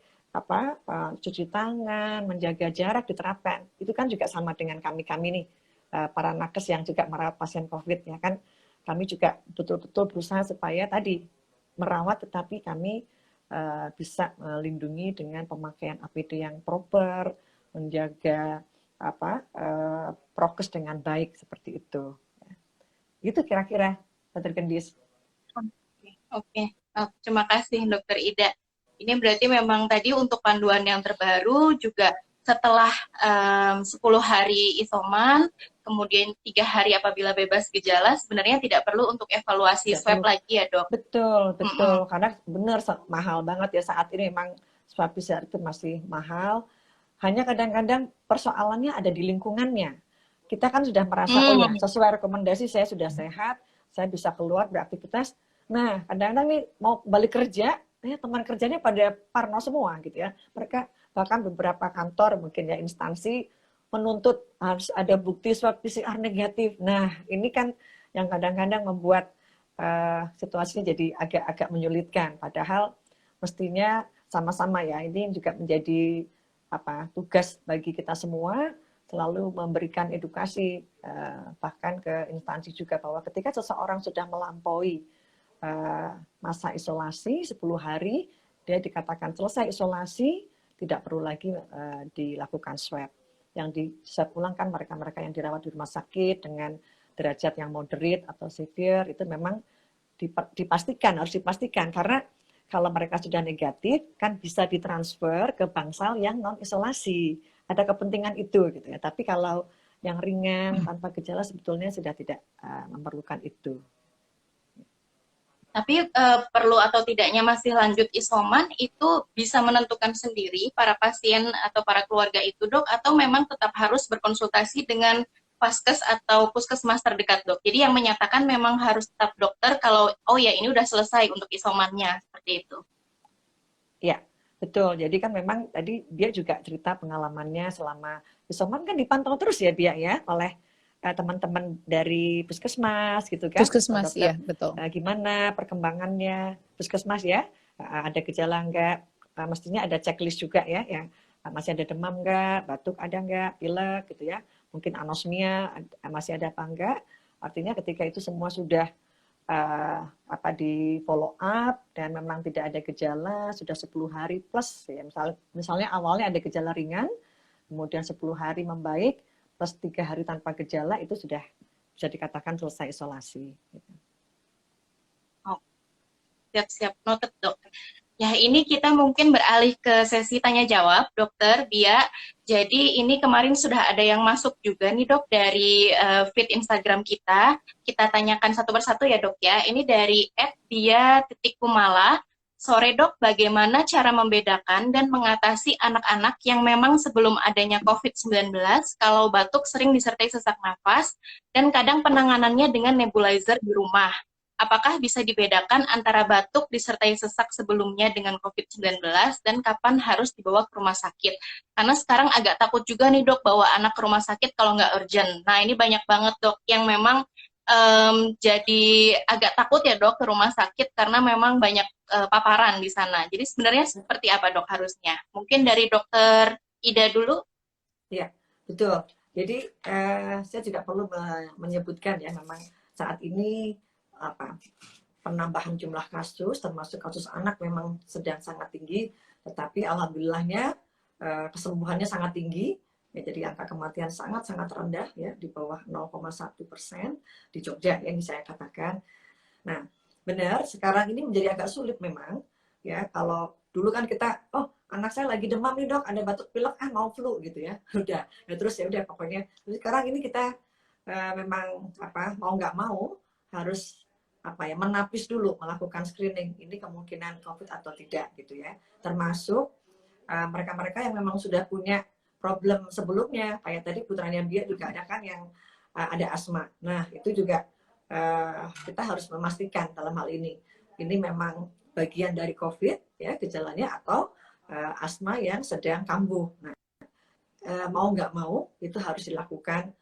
cuci tangan, menjaga jarak diterapkan. Itu kan juga sama dengan kami nih, para nakes yang juga merawat pasien COVID ya kan. Kami juga betul-betul berusaha supaya tadi merawat, tetapi kami bisa melindungi dengan pemakaian APD yang proper, menjaga prokes dengan baik seperti itu. Itu kira-kira, Dr. Gendis. Oke. Oh, terima kasih Dokter Ida. Ini berarti memang tadi untuk panduan yang terbaru juga setelah 10 hari isoman, kemudian 3 hari apabila bebas gejala, sebenarnya tidak perlu untuk evaluasi swab lagi ya dok? Betul, karena benar mahal banget ya saat ini, memang swab PCR itu masih mahal. Hanya kadang-kadang persoalannya ada di lingkungannya. Kita kan sudah merasa, oh ya sesuai rekomendasi saya sudah sehat, saya bisa keluar beraktivitas. Nah, kadang-kadang nih mau balik kerja, teman kerjanya pada parno semua gitu ya. Mereka bahkan beberapa kantor mungkin ya instansi menuntut harus ada bukti swab PCR negatif. Nah, ini kan yang kadang-kadang membuat situasinya jadi agak-agak menyulitkan. Padahal mestinya sama-sama ya. Ini juga menjadi tugas bagi kita semua, selalu memberikan edukasi bahkan ke instansi juga bahwa ketika seseorang sudah melampaui masa isolasi 10 hari, dia dikatakan selesai isolasi, tidak perlu lagi dilakukan swab. Yang di-swab ulang kan mereka-mereka yang dirawat di rumah sakit dengan derajat yang moderate atau severe, itu memang harus dipastikan, karena kalau mereka sudah negatif, kan bisa ditransfer ke bangsal yang non-isolasi. Ada kepentingan itu gitu ya. Tapi kalau yang ringan tanpa gejala sebetulnya sudah tidak memerlukan itu. Tapi perlu atau tidaknya masih lanjut isoman itu bisa menentukan sendiri para pasien atau para keluarga itu dok, atau memang tetap harus berkonsultasi dengan Vaskes atau puskesmas terdekat dok. Jadi yang menyatakan memang harus tetap dokter kalau oh ya ini udah selesai untuk isomannya, seperti itu. Ya, betul. Jadi kan memang tadi dia juga cerita pengalamannya selama isoman kan dipantau terus ya Bia ya oleh teman-teman dari puskesmas gitu kan. Puskesmas ya, betul. Gimana perkembangannya puskesmas ya? Ada gejala enggak? Mestinya ada checklist juga ya yang masih ada demam enggak, batuk ada enggak, pilek gitu ya. Mungkin anosmia masih ada apa enggak? Artinya ketika itu semua sudah di follow up dan memang tidak ada gejala sudah 10 hari plus ya, misalnya awalnya ada gejala ringan, kemudian 10 hari membaik plus 3 hari tanpa gejala, itu sudah bisa dikatakan selesai isolasi. Oh, siap-siap, noted dok. Ya, ini kita mungkin beralih ke sesi tanya jawab, Dokter Bia. Jadi ini kemarin sudah ada yang masuk juga nih dok dari feed Instagram kita. Kita tanyakan satu persatu ya dok ya. Ini dari @bia_kumala. Sore dok, bagaimana cara membedakan dan mengatasi anak-anak yang memang sebelum adanya COVID-19 kalau batuk sering disertai sesak nafas dan kadang penanganannya dengan nebulizer di rumah? Apakah bisa dibedakan antara batuk disertai sesak sebelumnya dengan COVID-19 dan kapan harus dibawa ke rumah sakit? Karena sekarang agak takut juga nih dok bawa anak ke rumah sakit kalau nggak urgent. Nah ini banyak banget dok yang memang jadi agak takut ya dok ke rumah sakit karena memang banyak paparan di sana. Jadi sebenarnya seperti apa dok harusnya? Mungkin dari dokter Ida dulu. Ya, betul. Jadi saya juga perlu menyebutkan ya memang saat ini penambahan jumlah kasus termasuk kasus anak memang sedang sangat tinggi, tetapi alhamdulillahnya kesembuhannya sangat tinggi ya, jadi angka kematian sangat-sangat rendah ya, di bawah 0,1% di Jogja yang saya katakan. Nah benar sekarang ini menjadi agak sulit memang ya, kalau dulu kan kita anak saya lagi demam nih dok, ada batuk pilek mau flu gitu ya, udah ya terus ya udah pokoknya. Sekarang ini kita memang mau nggak mau harus menapis dulu, melakukan screening ini kemungkinan COVID atau tidak gitu ya, termasuk mereka-mereka yang memang sudah punya problem sebelumnya. Kayak tadi putranya dia juga ada kan yang ada asma. Nah, itu juga kita harus memastikan dalam hal ini memang bagian dari COVID ya gejalanya, atau asma yang sedang kambuh. Nah, mau nggak mau itu harus dilakukan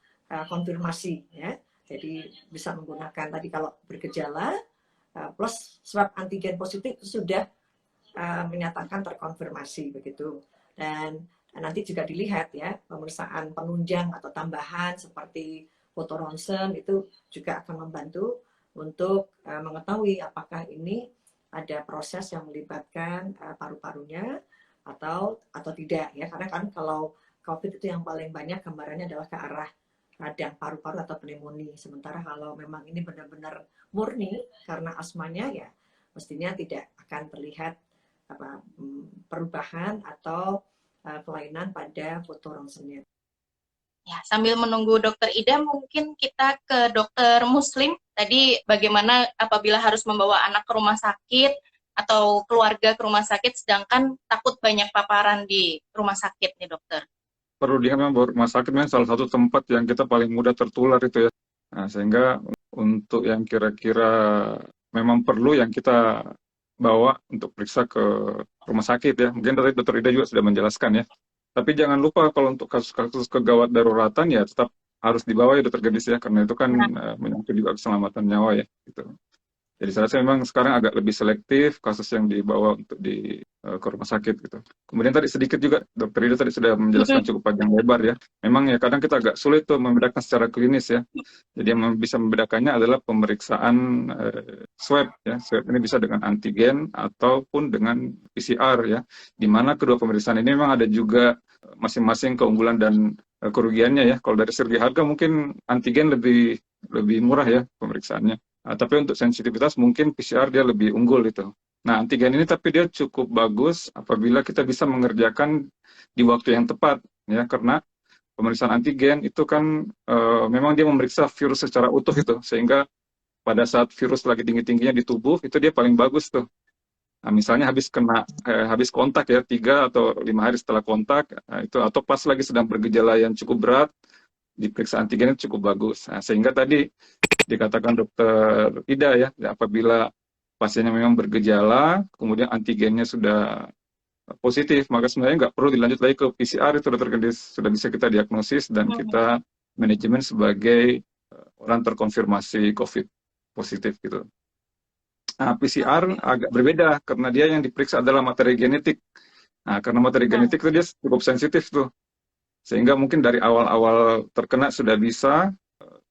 konfirmasi ya. Jadi bisa menggunakan tadi kalau bergejala plus swab antigen positif sudah menyatakan terkonfirmasi begitu. Dan nanti juga dilihat ya pemeriksaan penunjang atau tambahan seperti foto ronsen itu juga akan membantu untuk mengetahui apakah ini ada proses yang melibatkan paru-parunya atau tidak ya. Karena kan kalau COVID itu yang paling banyak gambarannya adalah ke arah radang paru-paru atau pneumonia. Sementara kalau memang ini benar-benar murni karena asmanya ya mestinya tidak akan terlihat perubahan atau kelainan pada foto ronsennya. Ya, sambil menunggu dokter Ida, mungkin kita ke dokter Muslim. Tadi bagaimana apabila harus membawa anak ke rumah sakit atau keluarga ke rumah sakit, sedangkan takut banyak paparan di rumah sakit nih dokter. Perlu diingat memang bahwa rumah sakit memang salah satu tempat yang kita paling mudah tertular itu ya. Nah, sehingga untuk yang kira-kira memang perlu yang kita bawa untuk periksa ke rumah sakit ya. Mungkin tadi dokter Ida juga sudah menjelaskan ya. Tapi jangan lupa kalau untuk kasus-kasus kegawat daruratan ya tetap harus dibawa ya dokter Gadis ya, karena itu kan menyangkut juga keselamatan nyawa ya. Gitu. Jadi saya rasa memang sekarang agak lebih selektif kasus yang dibawa untuk ke rumah sakit gitu. Kemudian tadi sedikit juga dokter Ida tadi sudah menjelaskan cukup panjang lebar ya. Memang ya kadang kita agak sulit tuh membedakan secara klinis ya. Jadi yang bisa membedakannya adalah pemeriksaan swab ya. Swab ini bisa dengan antigen ataupun dengan PCR ya. Di mana kedua pemeriksaan ini memang ada juga masing-masing keunggulan dan kerugiannya ya. Kalau dari segi harga mungkin antigen lebih murah ya pemeriksaannya. Tapi untuk sensitivitas mungkin PCR dia lebih unggul itu. Nah, antigen ini tapi dia cukup bagus apabila kita bisa mengerjakan di waktu yang tepat, ya, karena pemeriksaan antigen itu kan memang dia memeriksa virus secara utuh itu, sehingga pada saat virus lagi tinggi-tingginya di tubuh itu dia paling bagus tuh. Nah, misalnya habis kontak ya 3 atau 5 hari setelah kontak itu, atau pas lagi sedang bergejala yang cukup berat, diperiksa antigen itu cukup bagus. Nah, sehingga tadi dikatakan dokter Ida ya, apabila pasiennya memang bergejala, kemudian antigennya sudah positif, maka sebenarnya nggak perlu dilanjut lagi ke PCR, itu dokter Gendis sudah bisa kita diagnosis dan kita manajemen sebagai orang terkonfirmasi COVID positif gitu. Nah, PCR agak berbeda karena dia yang diperiksa adalah materi genetik. Nah, karena materi genetik itu dia cukup sensitif tuh, sehingga mungkin dari awal-awal terkena sudah bisa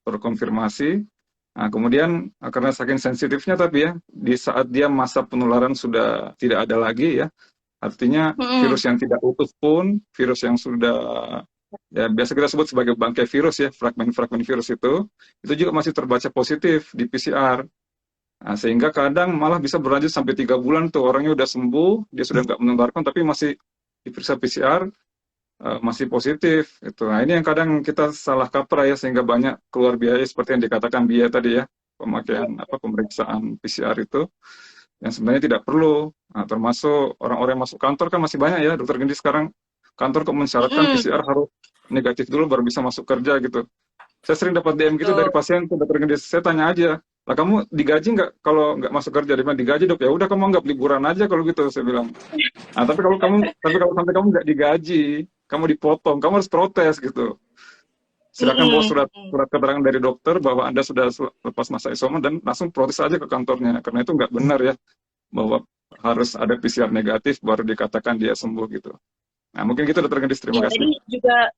terkonfirmasi. Nah, kemudian karena saking sensitifnya tapi ya, di saat dia masa penularan sudah tidak ada lagi ya, artinya virus yang tidak utuh pun, virus yang sudah ya biasa kita sebut sebagai bangkai virus ya, fragmen-fragmen virus itu juga masih terbaca positif di PCR. Nah, sehingga kadang malah bisa berlanjut sampai 3 bulan tuh orangnya udah sembuh, dia sudah nggak menularkan tapi masih diperiksa PCR masih positif itu. Nah, ini yang kadang kita salah kaprah ya, sehingga banyak keluar biaya seperti yang dikatakan biaya tadi ya, pemakaian pemeriksaan PCR itu yang sebenarnya tidak perlu. Nah, termasuk orang-orang yang masuk kantor kan masih banyak ya dokter Gendis sekarang kantor kok mensyaratkan PCR harus negatif dulu baru bisa masuk kerja gitu. Saya sering dapat DM gitu dari pasien tuh dokter Gendis, saya tanya aja, lah kamu digaji nggak kalau nggak masuk kerja? Dia bilang digaji dok. Ya udah kamu anggap liburan aja kalau gitu, saya bilang. Nah, tapi kalau sampai kamu nggak digaji, kamu dipotong, kamu harus protes gitu. Silakan bawa surat keterangan dari dokter bahwa Anda sudah lepas masa isoman dan langsung protes aja ke kantornya, karena itu nggak benar ya bahwa harus ada PCR negatif baru dikatakan dia sembuh gitu. Nah, mungkin gitu dokter Gendis, terima kasih. Tadi juga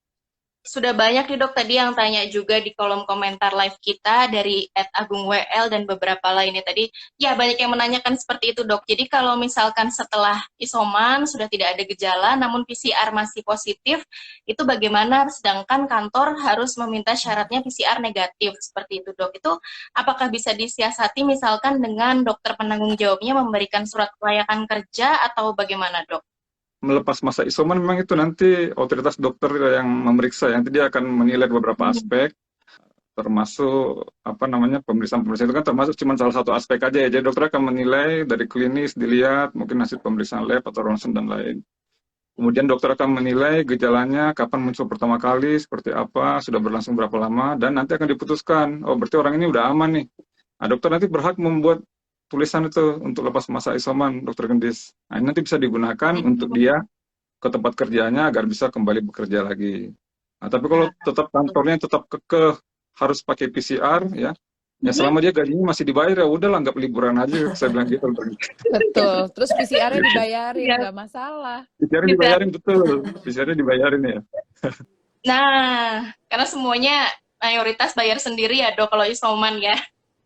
sudah banyak nih dok tadi yang tanya juga di kolom komentar live kita dari @agungwl dan beberapa lainnya tadi. Ya banyak yang menanyakan seperti itu dok. Jadi kalau misalkan setelah isoman sudah tidak ada gejala namun PCR masih positif, itu bagaimana? Sedangkan kantor harus meminta syaratnya PCR negatif seperti itu dok. Itu apakah bisa disiasati misalkan dengan dokter penanggung jawabnya memberikan surat kelayakan kerja atau bagaimana dok? Melepas masa isoman memang itu nanti otoritas dokter yang memeriksa, yang nanti dia akan menilai beberapa aspek, termasuk pemeriksaan itu kan termasuk cuma salah satu aspek aja ya. Jadi dokter akan menilai dari klinis, dilihat mungkin hasil pemeriksaan lab atau ronsen dan lain. Kemudian dokter akan menilai gejalanya, kapan muncul pertama kali, seperti apa, sudah berlangsung berapa lama, dan nanti akan diputuskan, oh berarti orang ini udah aman nih. Nah, dokter nanti berhak membuat tulisan itu untuk lepas masa isoman, dokter Gendis. Nah, ini nanti bisa digunakan untuk dia ke tempat kerjanya agar bisa kembali bekerja lagi. Nah, tapi kalau tetap kantornya tetap kekeh harus pakai PCR, ya selama dia gajinya masih dibayar, ya udahlah, anggap liburan aja, saya bilang gitu. Betul. Terus PCR-nya dibayarin, Iya. nggak masalah. PCR dibayarin, betul. PCR dibayarin ya. Nah, karena semuanya mayoritas bayar sendiri ya dok kalau isoman ya.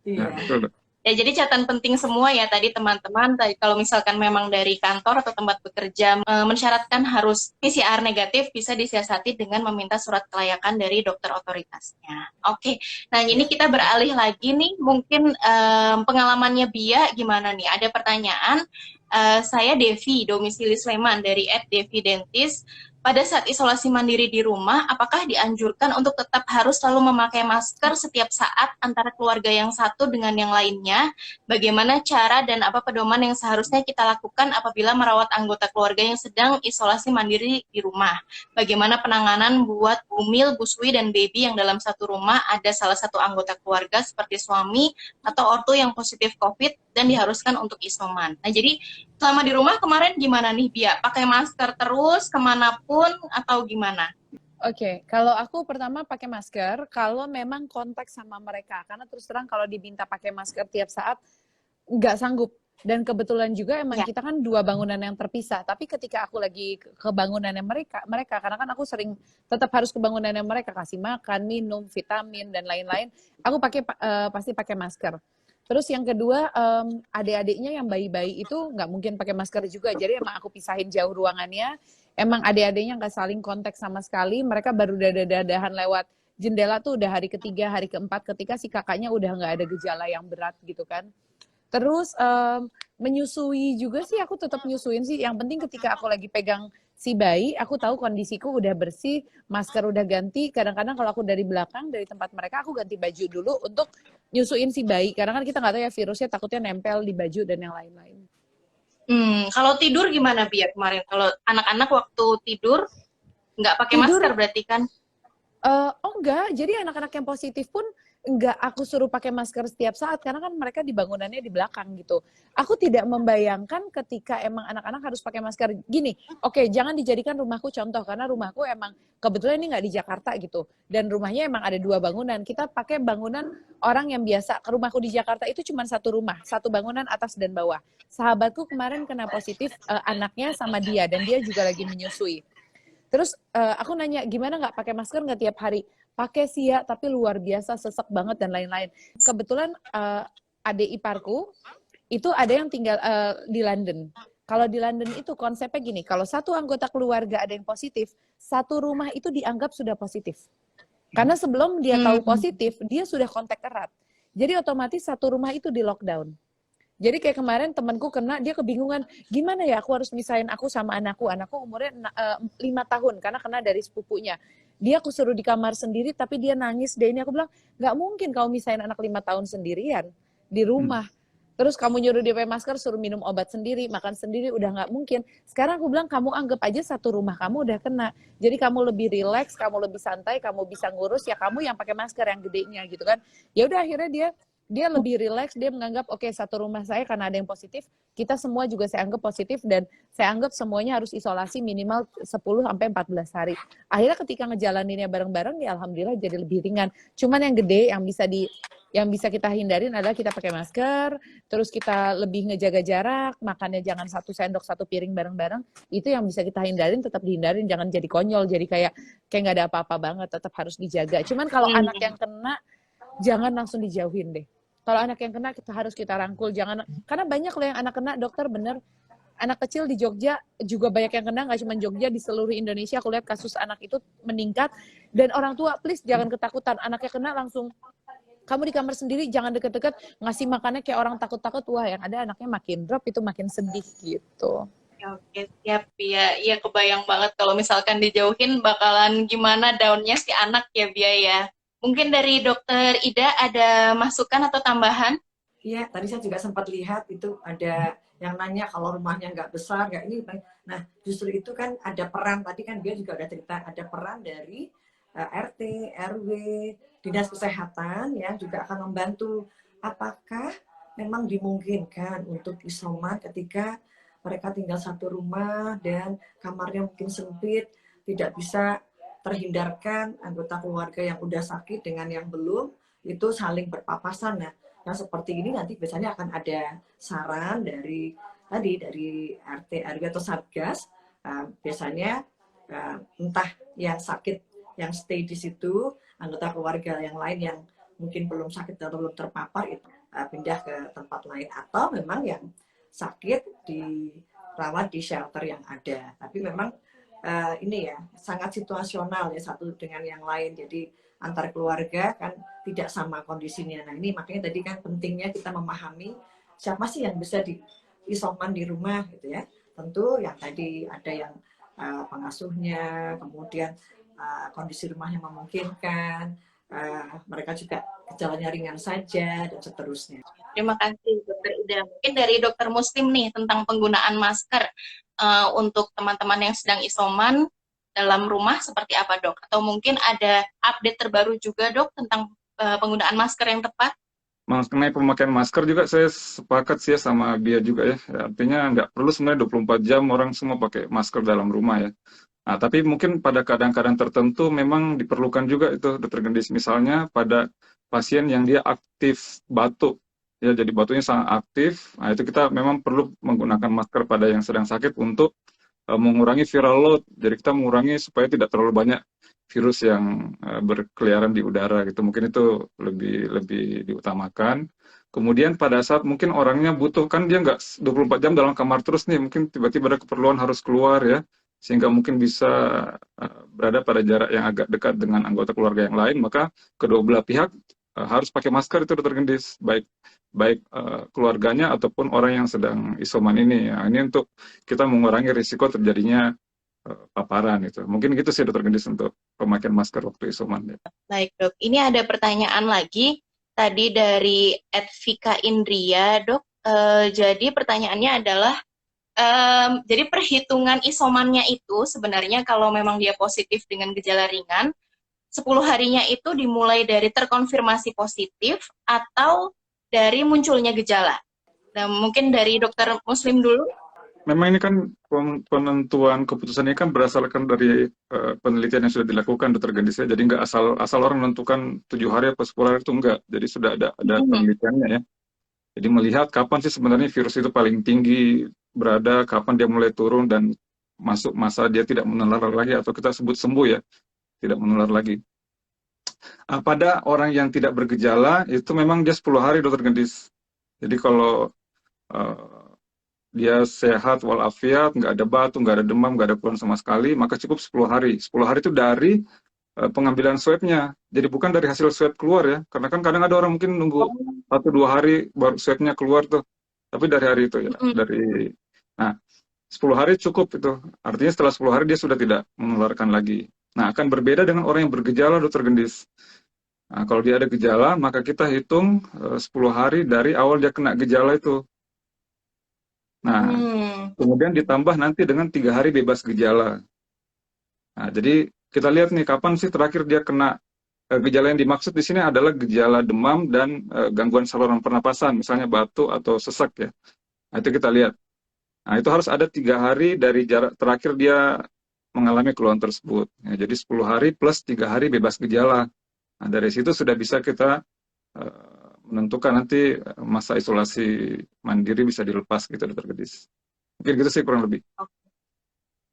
Nah, betul. Ya, jadi catatan penting semua ya tadi teman-teman, tadi kalau misalkan memang dari kantor atau tempat bekerja mensyaratkan harus PCR negatif, bisa disiasati dengan meminta surat kelayakan dari dokter otoritasnya. Oke, nah ini kita beralih lagi nih, mungkin pengalamannya Bia gimana nih? Ada pertanyaan, saya Devi, domisili Sleman dari @devi_dentis. Pada saat isolasi mandiri di rumah, apakah dianjurkan untuk tetap harus selalu memakai masker setiap saat antara keluarga yang satu dengan yang lainnya? Bagaimana cara dan apa pedoman yang seharusnya kita lakukan apabila merawat anggota keluarga yang sedang isolasi mandiri di rumah? Bagaimana penanganan buat Bumil, Buswi, dan Baby yang dalam satu rumah ada salah satu anggota keluarga seperti suami atau ortu yang positif COVID dan diharuskan untuk isoman? Nah, jadi selama di rumah kemarin gimana nih, Bia? Pakai masker terus kemanapun atau gimana? Oke, kalau aku pertama pakai masker kalau memang kontak sama mereka. Karena terus terang kalau diminta pakai masker tiap saat, nggak sanggup. Dan kebetulan juga emang kita kan dua bangunan yang terpisah. Tapi ketika aku lagi ke bangunannya mereka, karena kan aku sering tetap harus ke bangunannya mereka, kasih makan, minum, vitamin, dan lain-lain, aku pasti pakai masker. Terus yang kedua, adik-adiknya yang bayi-bayi itu nggak mungkin pakai masker juga. Jadi emang aku pisahin jauh ruangannya. Emang adik-adiknya nggak saling kontak sama sekali. Mereka baru dadahan lewat jendela tuh udah hari ketiga, hari keempat ketika si kakaknya udah nggak ada gejala yang berat gitu kan. Terus menyusui juga sih, aku tetap nyusuin sih. Yang penting ketika aku lagi pegang si bayi, aku tahu kondisiku udah bersih, masker udah ganti. Kadang-kadang kalau aku dari belakang, dari tempat mereka, aku ganti baju dulu untuk nyusuin si bayi. Karena kan kita nggak tahu ya virusnya takutnya nempel di baju dan yang lain-lain. Kalau tidur gimana Bia kemarin? Kalau anak-anak waktu tidur nggak pakai masker berarti kan? Oh enggak, jadi anak-anak yang positif pun enggak aku suruh pakai masker setiap saat karena kan mereka di bangunannya di belakang gitu. Aku tidak membayangkan ketika emang anak-anak harus pakai masker gini. Oke, jangan dijadikan rumahku contoh karena rumahku emang kebetulan ini nggak di Jakarta gitu dan rumahnya emang ada dua bangunan. Kita pakai bangunan orang yang biasa. Ke rumahku di Jakarta itu cuma satu rumah, satu bangunan atas dan bawah. Sahabatku kemarin kena positif anaknya sama dia dan dia juga lagi menyusui. Terus aku nanya gimana nggak pakai masker nggak tiap hari? Pakai sih ya, tapi luar biasa sesek banget dan lain-lain. Kebetulan adik iparku itu ada yang tinggal di London. Kalau di London itu konsepnya gini, kalau satu anggota keluarga ada yang positif, satu rumah itu dianggap sudah positif. Karena sebelum dia tahu positif, dia sudah kontak erat. Jadi otomatis satu rumah itu di lockdown. Jadi kayak kemarin temanku kena, dia kebingungan, gimana ya aku harus misahin aku sama anakku umurnya 5 tahun, karena kena dari sepupunya. Dia aku suruh di kamar sendiri, tapi dia nangis deh ini. Aku bilang, nggak mungkin kamu misahin anak 5 tahun sendirian di rumah. Terus kamu nyuruh dia pakai masker, suruh minum obat sendiri, makan sendiri, udah nggak mungkin. Sekarang aku bilang, kamu anggap aja satu rumah kamu udah kena. Jadi kamu lebih rileks, kamu lebih santai, kamu bisa ngurus, ya kamu yang pakai masker yang gedenya gitu kan. Ya udah akhirnya dia lebih rileks, dia menganggap oke, satu rumah saya karena ada yang positif, kita semua juga saya anggap positif dan saya anggap semuanya harus isolasi minimal 10 sampai 14 hari. Akhirnya ketika ngejalaninnya bareng-bareng ya alhamdulillah jadi lebih ringan. Cuman yang gede yang bisa kita hindarin adalah kita pakai masker, terus kita lebih ngejaga jarak, makannya jangan satu sendok satu piring bareng-bareng. Itu yang bisa kita hindarin, tetap dihindarin, jangan jadi konyol, jadi kayak nggak ada apa-apa banget, tetap harus dijaga. Cuman kalau anak yang kena jangan langsung dijauhin deh. Kalau anak yang kena harus kita rangkul, karena banyak loh yang anak kena, dokter bener. Anak kecil di Jogja juga banyak yang kena, nggak cuma Jogja, di seluruh Indonesia aku lihat kasus anak itu meningkat. Dan orang tua please jangan ketakutan, anaknya kena langsung kamu di kamar sendiri, jangan deket-deket, ngasih makannya kayak orang takut-takut, wah yang ada anaknya makin drop, itu makin sedih gitu. Oke, siap ya. Iya kebayang banget kalau misalkan dijauhin bakalan gimana daunnya si anak ya Bia ya. Mungkin dari Dokter Ida ada masukan atau tambahan? Iya, tadi saya juga sempat lihat itu ada yang nanya kalau rumahnya nggak besar, nggak ini. Nah, justru itu kan ada peran, tadi kan dia juga udah cerita, ada peran dari RT, RW, Dinas Kesehatan yang juga akan membantu. Apakah memang dimungkinkan untuk isoman ketika mereka tinggal satu rumah dan kamarnya mungkin sempit, tidak bisa terhindarkan anggota keluarga yang udah sakit dengan yang belum, itu saling berpapasan. Nah, yang seperti ini nanti biasanya akan ada saran dari tadi dari RT, RW atau Satgas. Biasanya entah yang sakit yang stay di situ, anggota keluarga yang lain yang mungkin belum sakit atau belum terpapar itu pindah ke tempat lain, atau memang yang sakit dirawat di shelter yang ada. Tapi memang ini ya sangat situasional ya satu dengan yang lain. Jadi antar keluarga kan tidak sama kondisinya. Nah ini makanya tadi kan pentingnya kita memahami siapa sih yang bisa diisoman di rumah gitu ya. Tentu yang tadi ada yang pengasuhnya, kemudian kondisi rumahnya memungkinkan, mereka juga gejalanya ringan saja dan seterusnya. Terima kasih Dokter Ida. Mungkin dari Dokter Muslim nih tentang penggunaan masker untuk teman-teman yang sedang isoman dalam rumah seperti apa Dok? Atau mungkin ada update terbaru juga Dok tentang penggunaan masker yang tepat? Mengenai pemakaian masker juga saya sepakat sih ya sama Bia juga ya. Artinya nggak perlu sebenarnya 24 jam orang semua pakai masker dalam rumah ya. Nah, tapi mungkin pada kadang-kadang tertentu memang diperlukan juga itu Dokter Gendis. Misalnya pada pasien yang dia aktif batuk. Ya, jadi batuknya sangat aktif. Nah, itu kita memang perlu menggunakan masker pada yang sedang sakit untuk mengurangi viral load. Jadi kita mengurangi supaya tidak terlalu banyak virus yang berkeliaran di udara gitu. Mungkin itu lebih diutamakan. Kemudian pada saat mungkin orangnya butuh, kan dia nggak 24 jam dalam kamar terus nih, mungkin tiba-tiba ada keperluan harus keluar ya, sehingga mungkin bisa berada pada jarak yang agak dekat dengan anggota keluarga yang lain, maka kedua belah pihak harus pakai masker itu Dokter Gendis, baik keluarganya ataupun orang yang sedang isoman ini. Ya, ini untuk kita mengurangi risiko terjadinya paparan itu. Mungkin gitu sih Dokter Gendis untuk pemakaian masker waktu isoman. Ya. Baik Dok, ini ada pertanyaan lagi tadi dari Edvika Indria Dok. Jadi pertanyaannya adalah, jadi perhitungan isomannya itu sebenarnya kalau memang dia positif dengan gejala ringan, 10 harinya itu dimulai dari terkonfirmasi positif atau dari munculnya gejala. Nah, mungkin dari Dokter Muslim dulu. Memang ini kan penentuan keputusan ini kan berdasarkan dari penelitian yang sudah dilakukan Dokter Gendis ya. Jadi nggak asal orang menentukan 7 hari atau 10 hari itu enggak. Jadi sudah ada penelitiannya ya. Jadi melihat kapan sih sebenarnya virus itu paling tinggi berada, kapan dia mulai turun dan masuk masa dia tidak menular lagi atau kita sebut sembuh ya, tidak menular lagi. Pada orang yang tidak bergejala itu memang dia 10 hari Dokter Gendis. Jadi kalau dia sehat walafiat, nggak ada batuk, nggak ada demam, nggak ada keluhan sama sekali, maka cukup 10 hari. 10 hari itu dari pengambilan swabnya. Jadi bukan dari hasil swab keluar ya. Karena kan kadang ada orang mungkin nunggu 1-2 hari baru swabnya keluar tuh. Tapi dari hari itu ya. Nah, 10 hari cukup itu. Artinya setelah 10 hari dia sudah tidak menularkan lagi. Nah, akan berbeda dengan orang yang bergejala Dokter Gendis. Nah, kalau dia ada gejala, maka kita hitung 10 hari dari awal dia kena gejala itu. Nah, kemudian ditambah nanti dengan 3 hari bebas gejala. Nah, jadi kita lihat nih kapan sih terakhir dia kena gejala yang dimaksud di sini adalah gejala demam dan gangguan saluran pernapasan, misalnya batuk atau sesak ya. Nah, itu kita lihat. Nah, itu harus ada 3 hari dari jarak terakhir dia mengalami keluhan tersebut. Ya, jadi 10 hari plus 3 hari bebas gejala. Nah, dari situ sudah bisa kita menentukan nanti masa isolasi mandiri bisa dilepas gitu Dokter Gendis. Mungkin gitu sih kurang lebih.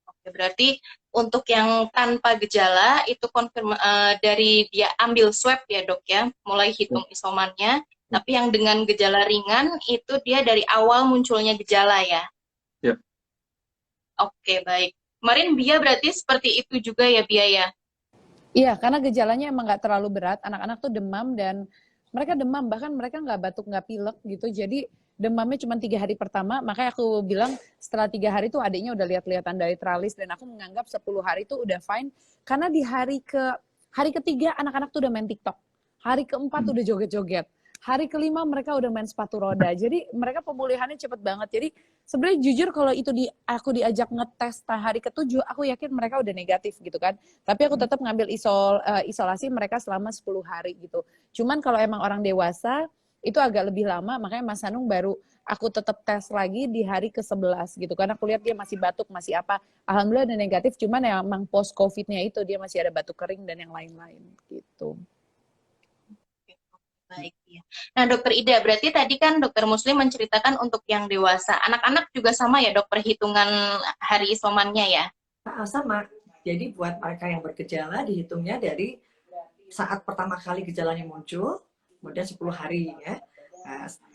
Oke, berarti untuk yang tanpa gejala itu dari dia ambil swab ya Dok ya, mulai hitung isomannya. Tapi yang dengan gejala ringan itu dia dari awal munculnya gejala ya. Ya. Oke, baik. Kemarin Bia berarti seperti itu juga ya Bia ya? Iya, karena gejalanya emang nggak terlalu berat. Anak-anak tuh demam dan mereka demam, bahkan mereka nggak batuk, nggak pilek gitu. Jadi demamnya cuma 3 hari pertama, makanya aku bilang setelah 3 hari tuh adiknya udah lihat-lihatan dari tralis dan aku menganggap 10 hari tuh udah fine. Karena di hari ketiga anak-anak tuh udah main TikTok. Hari keempat udah joget-joget. hari kelima mereka udah main sepatu roda. Jadi mereka pemulihannya cepet banget. Jadi sebenarnya jujur kalau itu aku diajak ngetes hari ke-7, aku yakin mereka udah negatif gitu kan. Tapi aku tetap ngambil isolasi mereka selama 10 hari gitu. Cuman kalau emang orang dewasa itu agak lebih lama, makanya Mas Hanung baru aku tetap tes lagi di hari ke-11 gitu. Karena aku lihat dia masih batuk, masih apa. Alhamdulillah udah negatif, cuman ya emang post-COVID-nya itu dia masih ada batuk kering dan yang lain-lain gitu. Baik, ya. Nah, Dokter Ida, berarti tadi kan Dokter Muslim menceritakan untuk yang dewasa. Anak-anak juga sama ya, Dok, perhitungan hari isomannya ya? Sama. Jadi buat mereka yang bergejala dihitungnya dari saat pertama kali gejalanya muncul, kemudian 10 hari ya.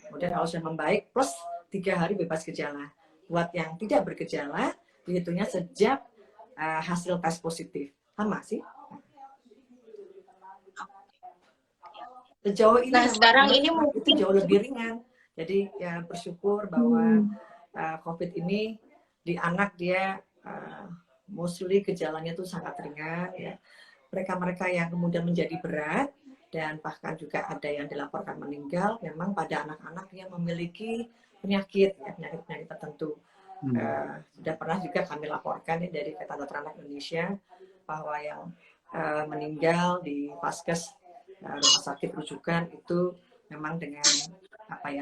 Kemudian kalau sudah membaik, plus 3 hari bebas gejala. Buat yang tidak bergejala, dihitungnya sejak hasil tes positif. Sama sih. Sejauh ini nah, sekarang ini mungkin itu jauh lebih ringan. Jadi ya bersyukur bahwa COVID ini di anak dia mostly gejalanya itu sangat ringan ya. Mereka-mereka yang kemudian menjadi berat dan bahkan juga ada yang dilaporkan meninggal memang pada anak-anak yang memiliki penyakit ya, penyakit tertentu. Sudah pernah juga kami laporkan ya, dari Ikatan Dokter Anak Indonesia bahwa yang meninggal di Vaskes rumah sakit rujukan itu memang dengan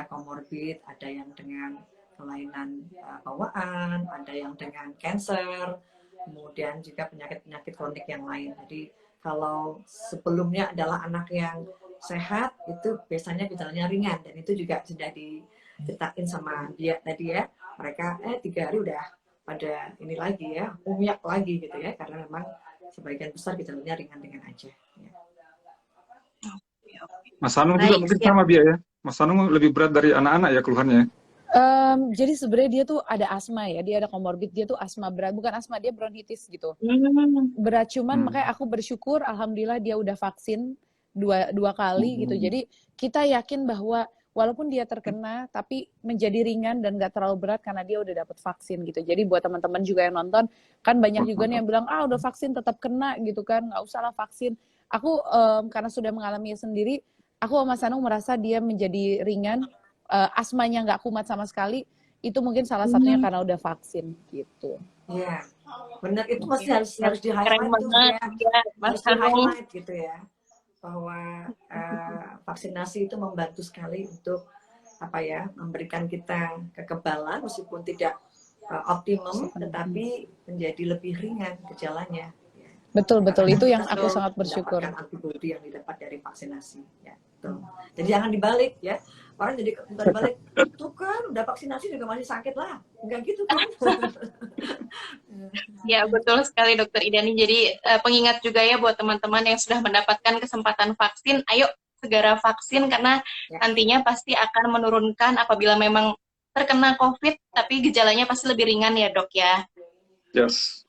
komorbid, ada yang dengan kelainan bawaan, ada yang dengan cancer, kemudian juga penyakit-penyakit kronik yang lain. Jadi kalau sebelumnya adalah anak yang sehat, itu biasanya gejalanya ringan, dan itu juga sudah diceritain sama dia tadi ya, mereka 3 hari udah pada ini lagi ya, umyak lagi gitu ya, karena memang sebagian besar gejalanya ringan-ringan aja ya. Mas Hanung juga mungkin sama Bia ya. Mas Hanung lebih berat dari anak-anak ya keluhannya. Jadi sebenarnya dia tuh ada asma ya, dia ada komorbid, dia tuh asma berat, bukan asma, dia bronkitis gitu. Berat, cuman makanya aku bersyukur, alhamdulillah dia udah vaksin dua kali gitu. Jadi kita yakin bahwa walaupun dia terkena, tapi menjadi ringan dan gak terlalu berat karena dia udah dapet vaksin gitu. Jadi buat teman-teman juga yang nonton, kan banyak juga nih yang bilang, udah vaksin tetap kena gitu kan, gak usah lah vaksin. Aku karena sudah mengalaminya sendiri, aku sama Mas Hanung merasa dia menjadi ringan, asmanya nggak kumat sama sekali, itu mungkin salah satunya karena udah vaksin gitu. Iya, benar, itu masih harus di-highlight tuh ya, harus di-highlight gitu ya, bahwa vaksinasi itu membantu sekali untuk memberikan kita kekebalan meskipun tidak optimum, tetapi menjadi lebih ringan gejalanya. Betul, itu yang aku sangat bersyukur. Antibodi yang didapat dari vaksinasi ya. Tuh. Jadi jangan dibalik ya. Orang jadi dibalik, tuh kan udah vaksinasi juga masih sakit lah. Enggak gitu kan. Ya, betul sekali Dokter Idani. Jadi pengingat juga ya buat teman-teman yang sudah mendapatkan kesempatan vaksin, ayo segera vaksin karena nantinya pasti akan menurunkan apabila memang terkena COVID, tapi gejalanya pasti lebih ringan ya, Dok ya. Yes.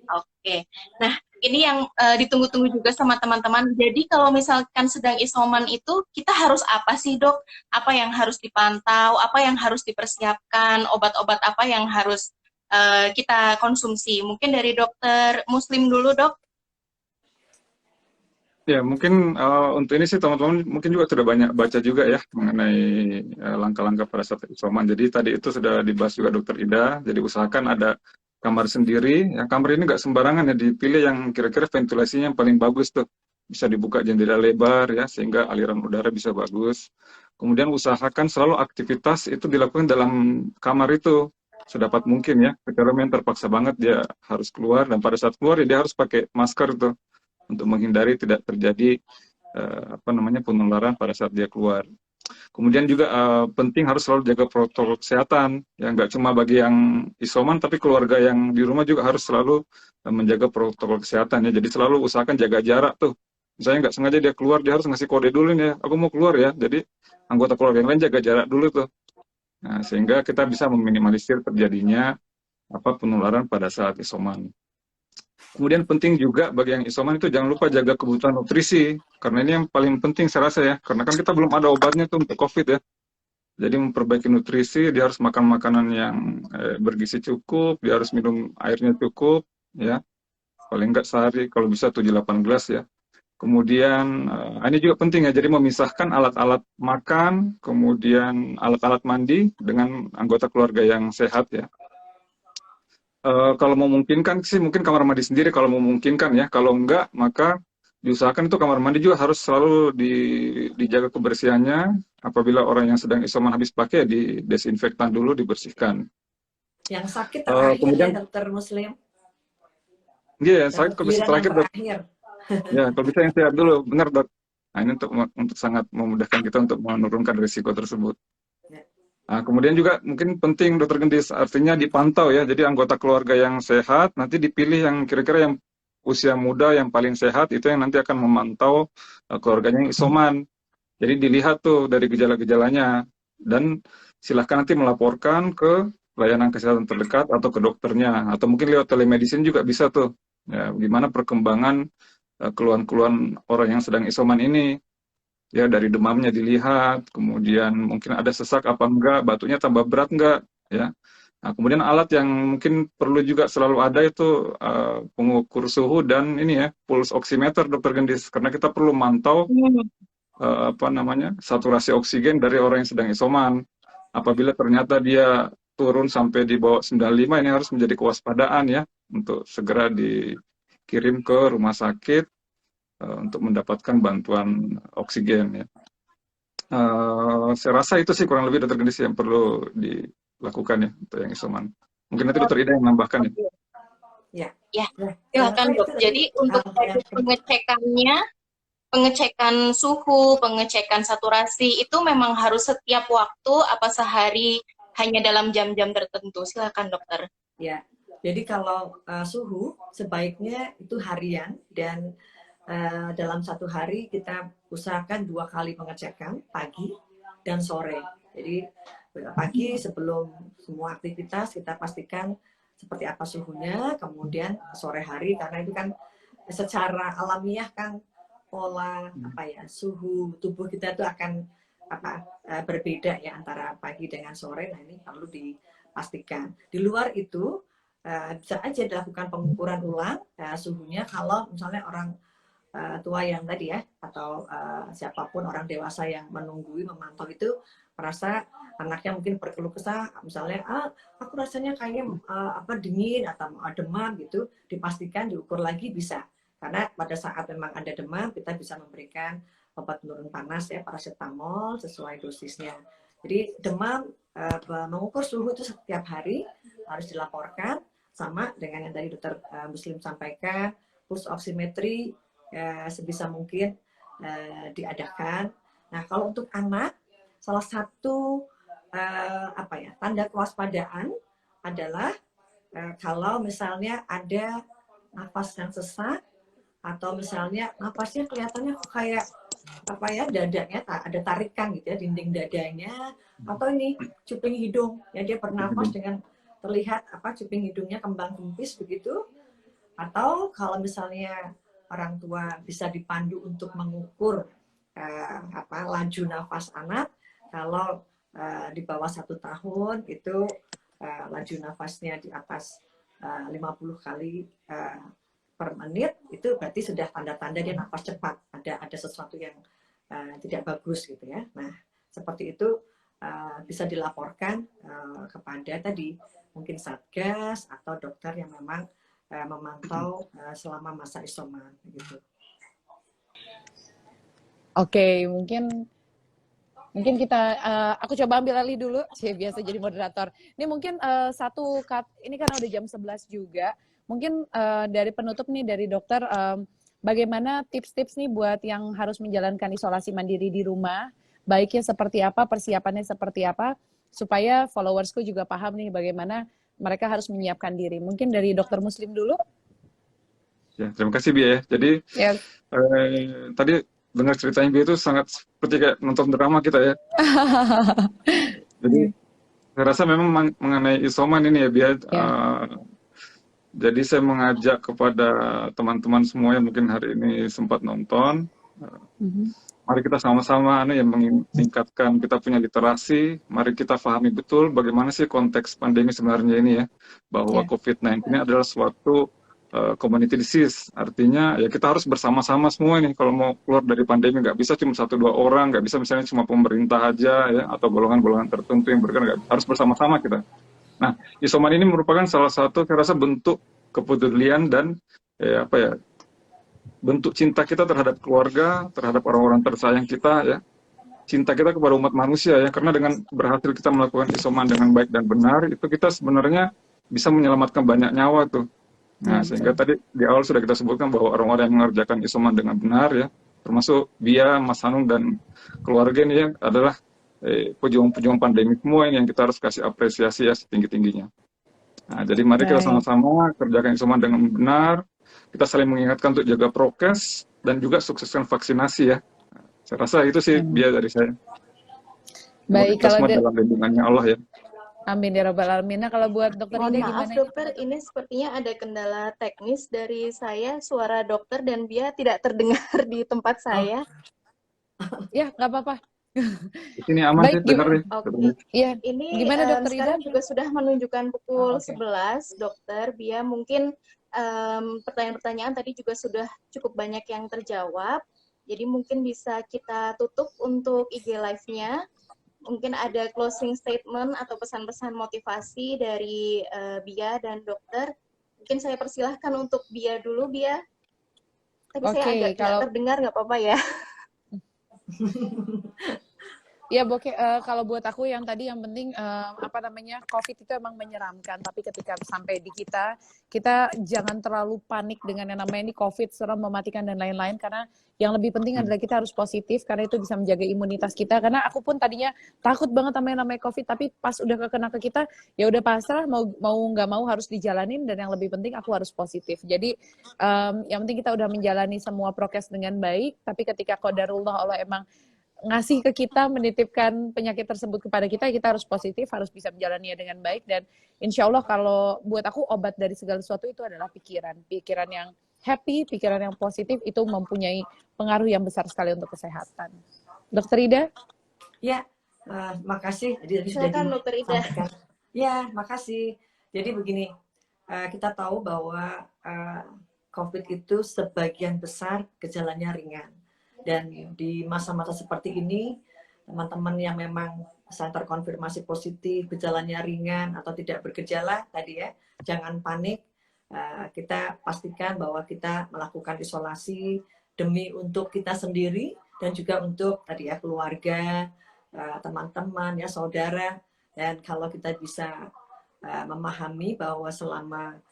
Oke, nah ini yang ditunggu-tunggu juga sama teman-teman. Jadi kalau misalkan sedang isoman itu, kita harus apa sih Dok? Apa yang harus dipantau? Apa yang harus dipersiapkan? Obat-obat apa yang harus kita konsumsi? Mungkin dari Dokter Muslim dulu, Dok. Ya, mungkin untuk ini sih teman-teman mungkin juga sudah banyak baca juga ya mengenai langkah-langkah pada saat isoman. Jadi tadi itu sudah dibahas juga Dokter Ida. Jadi usahakan ada kamar sendiri, ya kamar ini nggak sembarangan ya, dipilih yang kira-kira ventilasinya yang paling bagus tuh, bisa dibuka jendela lebar ya sehingga aliran udara bisa bagus. Kemudian usahakan selalu aktivitas itu dilakukan dalam kamar itu sedapat mungkin ya, kecuali yang terpaksa banget dia harus keluar, dan pada saat keluar ya dia harus pakai masker itu untuk menghindari tidak terjadi penularan pada saat dia keluar. Kemudian juga penting harus selalu jaga protokol kesehatan, ya nggak cuma bagi yang isoman, tapi keluarga yang di rumah juga harus selalu menjaga protokol kesehatan ya. Jadi selalu usahakan jaga jarak tuh. Misalnya nggak sengaja dia keluar, dia harus ngasih kode dulu nih ya, aku mau keluar ya. Jadi anggota keluarga yang lain jaga jarak dulu tuh. Nah, sehingga kita bisa meminimalisir terjadinya penularan pada saat isoman. Kemudian penting juga bagi yang isoman itu jangan lupa jaga kebutuhan nutrisi, karena ini yang paling penting saya rasa ya, karena kan kita belum ada obatnya tuh untuk COVID ya. Jadi memperbaiki nutrisi, dia harus makan makanan yang bergizi cukup, dia harus minum airnya cukup ya, paling enggak sehari kalau bisa 7-8 gelas ya. Kemudian ini juga penting ya, jadi memisahkan alat-alat makan, kemudian alat-alat mandi dengan anggota keluarga yang sehat ya. Kalau memungkinkan sih mungkin kamar mandi sendiri kalau memungkinkan ya. Kalau enggak maka diusahakan itu kamar mandi juga harus selalu dijaga kebersihannya. Apabila orang yang sedang isoman habis pakai ya didesinfektan dulu, dibersihkan. Yang sakit terakhir Kemudian, ya dokter Muslim. iya, sakit kalau bisa Giliran terakhir yang dok. terakhir. Ya, kalau bisa yang sehat dulu, benar dok. Nah, ini untuk sangat memudahkan kita untuk menurunkan risiko tersebut. Ya. Nah, kemudian juga mungkin penting dokter Gendis, artinya dipantau ya. Jadi anggota keluarga yang sehat nanti dipilih yang kira-kira yang usia muda yang paling sehat itu yang nanti akan memantau keluarganya yang isoman. Jadi dilihat tuh dari gejala-gejalanya dan silahkan nanti melaporkan ke layanan kesehatan terdekat atau ke dokternya atau mungkin lewat telemedicine juga bisa tuh. Ya, gimana perkembangan keluhan-keluhan orang yang sedang isoman ini. Ya, dari demamnya dilihat, kemudian mungkin ada sesak apa enggak, batuknya tambah berat enggak, ya. Nah, kemudian alat yang mungkin perlu juga selalu ada itu pengukur suhu dan ini ya, pulse oximeter dokter Gendis, karena kita perlu mantau saturasi oksigen dari orang yang sedang isoman. Apabila ternyata dia turun sampai di bawah 95, ini harus menjadi kewaspadaan ya, untuk segera dikirim ke rumah sakit untuk mendapatkan bantuan oksigen ya. Saya rasa itu sih kurang lebih dokter Gendis yang perlu dilakukan ya untuk yang isoman. Mungkin nanti dokter Ida yang menambahkan ya. Ya, silakan dok. Jadi untuk pengecekan suhu, pengecekan saturasi itu memang harus setiap waktu apa sehari hanya dalam jam-jam tertentu. Silakan dokter. Ya, jadi kalau suhu sebaiknya itu harian dan dalam satu hari kita usahakan 2 kali pengecekan, pagi dan sore. Jadi pagi sebelum semua aktivitas kita pastikan seperti apa suhunya, kemudian sore hari karena itu kan secara alamiah kan pola suhu tubuh kita itu akan berbeda ya antara pagi dengan sore. Nah ini perlu dipastikan. Di luar itu bisa aja dilakukan pengukuran ulang suhunya kalau misalnya orang tua yang tadi ya atau siapapun orang dewasa yang menunggui memantau itu merasa anaknya mungkin berkeluh kesah misalnya aku rasanya kayaknya dingin atau demam gitu, dipastikan diukur lagi bisa karena pada saat memang ada demam kita bisa memberikan obat penurun panas ya paracetamol sesuai dosisnya. Jadi demam mengukur suhu itu setiap hari harus dilaporkan sama dengan yang tadi dokter Muslim sampaikan, pulse oximetry sebisa mungkin diadakan. Nah kalau untuk anak salah satu tanda kewaspadaan adalah kalau misalnya ada nafas yang sesak atau misalnya nafasnya kelihatannya kok kayak dadanya ada tarikan gitu ya dinding dadanya atau ini cuping hidung ya dia bernafas dengan terlihat cuping hidungnya kembang kempis begitu atau kalau misalnya orang tua bisa dipandu untuk mengukur laju nafas anak kalau di bawah 1 tahun itu laju nafasnya di atas 50 kali per menit itu berarti sudah tanda-tanda dia nafas cepat ada sesuatu yang tidak bagus gitu ya. Nah seperti itu bisa dilaporkan kepada tadi mungkin satgas atau dokter yang memang memantau selama masa isoman gitu. Oke, mungkin kita aku coba ambil alih dulu. Saya biasa jadi moderator. Ini mungkin ini kan udah jam 11 juga. Mungkin dari penutup nih dari dokter bagaimana tips-tips nih buat yang harus menjalankan isolasi mandiri di rumah, baiknya seperti apa, persiapannya seperti apa supaya followersku juga paham nih bagaimana mereka harus menyiapkan diri. Mungkin dari dokter Muslim dulu. Ya, terima kasih Bia ya. Jadi tadi dengar ceritanya Bia itu sangat seperti kayak nonton drama kita ya. Jadi saya rasa memang mengenai isoman ini ya Bia. Jadi saya mengajak kepada teman-teman semua yang mungkin hari ini sempat nonton. Mari kita sama-sama yang meningkatkan kita punya literasi. Mari kita pahami betul bagaimana sih konteks pandemi sebenarnya ini ya. Bahwa COVID-19 ini adalah suatu community disease. Artinya ya kita harus bersama-sama semua nih kalau mau keluar dari pandemi. Nggak bisa cuma 1-2 orang, nggak bisa misalnya cuma pemerintah aja ya atau golongan-golongan tertentu yang bergerak. Harus bersama-sama kita. Nah, isoman ini merupakan salah satu saya rasa bentuk kepedulian dan bentuk cinta kita terhadap keluarga, terhadap orang-orang tersayang kita ya. Cinta kita kepada umat manusia ya, karena dengan berhasil kita melakukan isoman dengan baik dan benar, itu kita sebenarnya bisa menyelamatkan banyak nyawa tuh. Nah, sehingga tadi di awal sudah kita sebutkan bahwa orang-orang yang mengerjakan isoman dengan benar ya, termasuk Bia, Mas Hanung dan keluarga ini ya, adalah pejuang-pejuang pandemi semua ini yang kita harus kasih apresiasi ya setinggi-tingginya. Nah, jadi mari kita sama-sama kerjakan isoman dengan benar, kita saling mengingatkan untuk jaga prokes dan juga sukseskan vaksinasi ya. Saya rasa itu sih Bia dari saya. Baik, kita kalau semua dalam lindungannya Allah ya. Amin ya rabbal alamin. Nah, kalau buat dokter Mohon Ida maaf gimana? dokter, ini sepertinya ada kendala teknis dari saya, suara dokter dan Bia tidak terdengar di tempat saya. Ya, nggak apa-apa. Di sini aman sih, dengar nih. Oke. Iya. Ini Gimana dokter Ida? sekarang juga sudah menunjukkan pukul oke. 11, dokter. Bia mungkin pertanyaan-pertanyaan tadi juga sudah cukup banyak yang terjawab. Jadi mungkin bisa kita tutup untuk IG Live-nya. Mungkin ada closing statement atau pesan-pesan motivasi dari Bia dan dokter. Mungkin saya persilahkan untuk Bia dulu, Bia. Tapi saya agak nggak terdengar, nggak apa-apa ya. Ya, kalau buat aku yang tadi yang penting COVID itu emang menyeramkan, tapi ketika sampai di kita jangan terlalu panik dengan yang namanya ini COVID, serem, mematikan dan lain-lain, karena yang lebih penting adalah kita harus positif, karena itu bisa menjaga imunitas kita. Karena aku pun tadinya takut banget sama yang namanya COVID, tapi pas udah kena ke kita, ya udah pasrah, mau nggak mau harus dijalanin, dan yang lebih penting aku harus positif. Jadi yang penting kita udah menjalani semua prokes dengan baik, tapi ketika qadarullah Allah emang ngasih ke kita, menitipkan penyakit tersebut kepada kita harus positif, harus bisa menjalaninya dengan baik. Dan insya Allah kalau buat aku obat dari segala sesuatu itu adalah pikiran yang happy, pikiran yang positif itu mempunyai pengaruh yang besar sekali untuk kesehatan. Dokter Ida? Ya, makasih. Silakan Dokter Ida. Ya, makasih. Jadi begini, kita tahu bahwa COVID itu sebagian besar gejalanya ringan. Dan di masa-masa seperti ini, teman-teman yang memang terkonfirmasi positif, gejalanya ringan atau tidak bergejala, tadi ya, jangan panik. Kita pastikan bahwa kita melakukan isolasi demi untuk kita sendiri dan juga untuk tadi ya keluarga, teman-teman, ya saudara. Dan kalau kita bisa memahami bahwa selama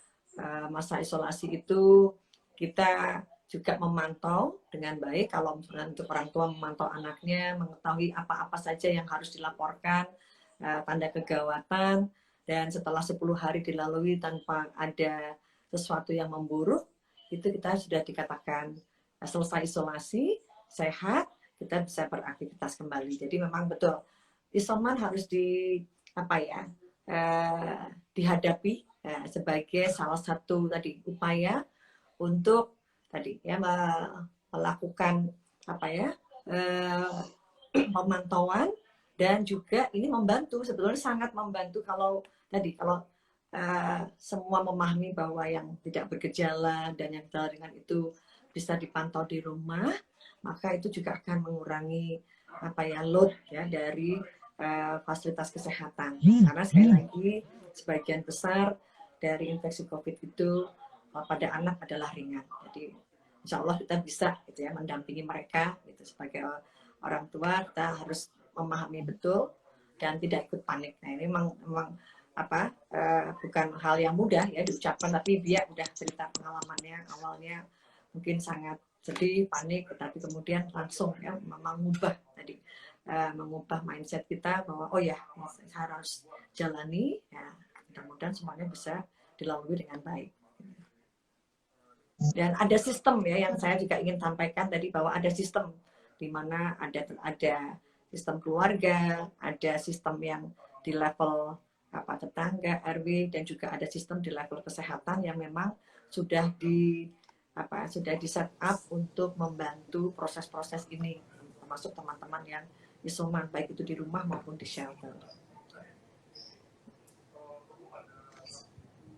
masa isolasi itu kita juga memantau dengan baik. Kalau misalnya untuk orang tua memantau anaknya, mengetahui apa-apa saja yang harus dilaporkan, tanda kegawatan, dan setelah 10 hari dilalui tanpa ada sesuatu yang memburuk, itu kita sudah dikatakan selesai isolasi, sehat, kita bisa beraktivitas kembali. Jadi memang betul, isoman harus dihadapi sebagai salah satu tadi upaya untuk tadi ya melakukan pemantauan, dan juga ini membantu, sebetulnya sangat membantu kalau semua memahami bahwa yang tidak bergejala dan yang gejala ringan itu bisa dipantau di rumah, maka itu juga akan mengurangi load ya dari fasilitas kesehatan. Karena sekali lagi sebagian besar dari infeksi COVID itu pada anak adalah ringan. Jadi insya Allah kita bisa gitu ya mendampingi mereka gitu. Sebagai orang tua kita harus memahami betul dan tidak ikut panik. Nah ini memang bukan hal yang mudah ya diucapkan, tapi dia udah cerita pengalamannya awalnya mungkin sangat sedih, panik, tetapi kemudian langsung ya mengubah mindset kita bahwa oh ya saya harus jalani ya, mudah-mudahan semuanya bisa dilalui dengan baik. Dan ada sistem ya yang saya juga ingin sampaikan tadi, bahwa ada sistem di mana ada sistem keluarga, ada sistem yang di level tetangga, RW, dan juga ada sistem di level kesehatan yang memang sudah di set up untuk membantu proses-proses ini, termasuk teman-teman yang isoman baik itu di rumah maupun di shelter.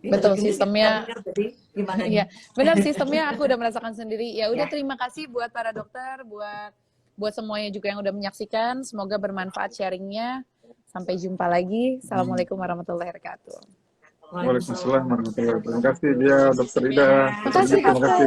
Betul, sistemnya. Jadi gimana nih? Iya, benar sistemnya aku udah merasakan sendiri. Ya udah, Ya. terima kasih buat para dokter, buat semuanya juga yang udah menyaksikan. Semoga bermanfaat sharingnya. Sampai jumpa lagi. Assalamualaikum warahmatullahi wabarakatuh. Waalaikumsalam warahmatullahi wabarakatuh. Terima kasih dia, Dokter Ida. Makasih, Terima kasih.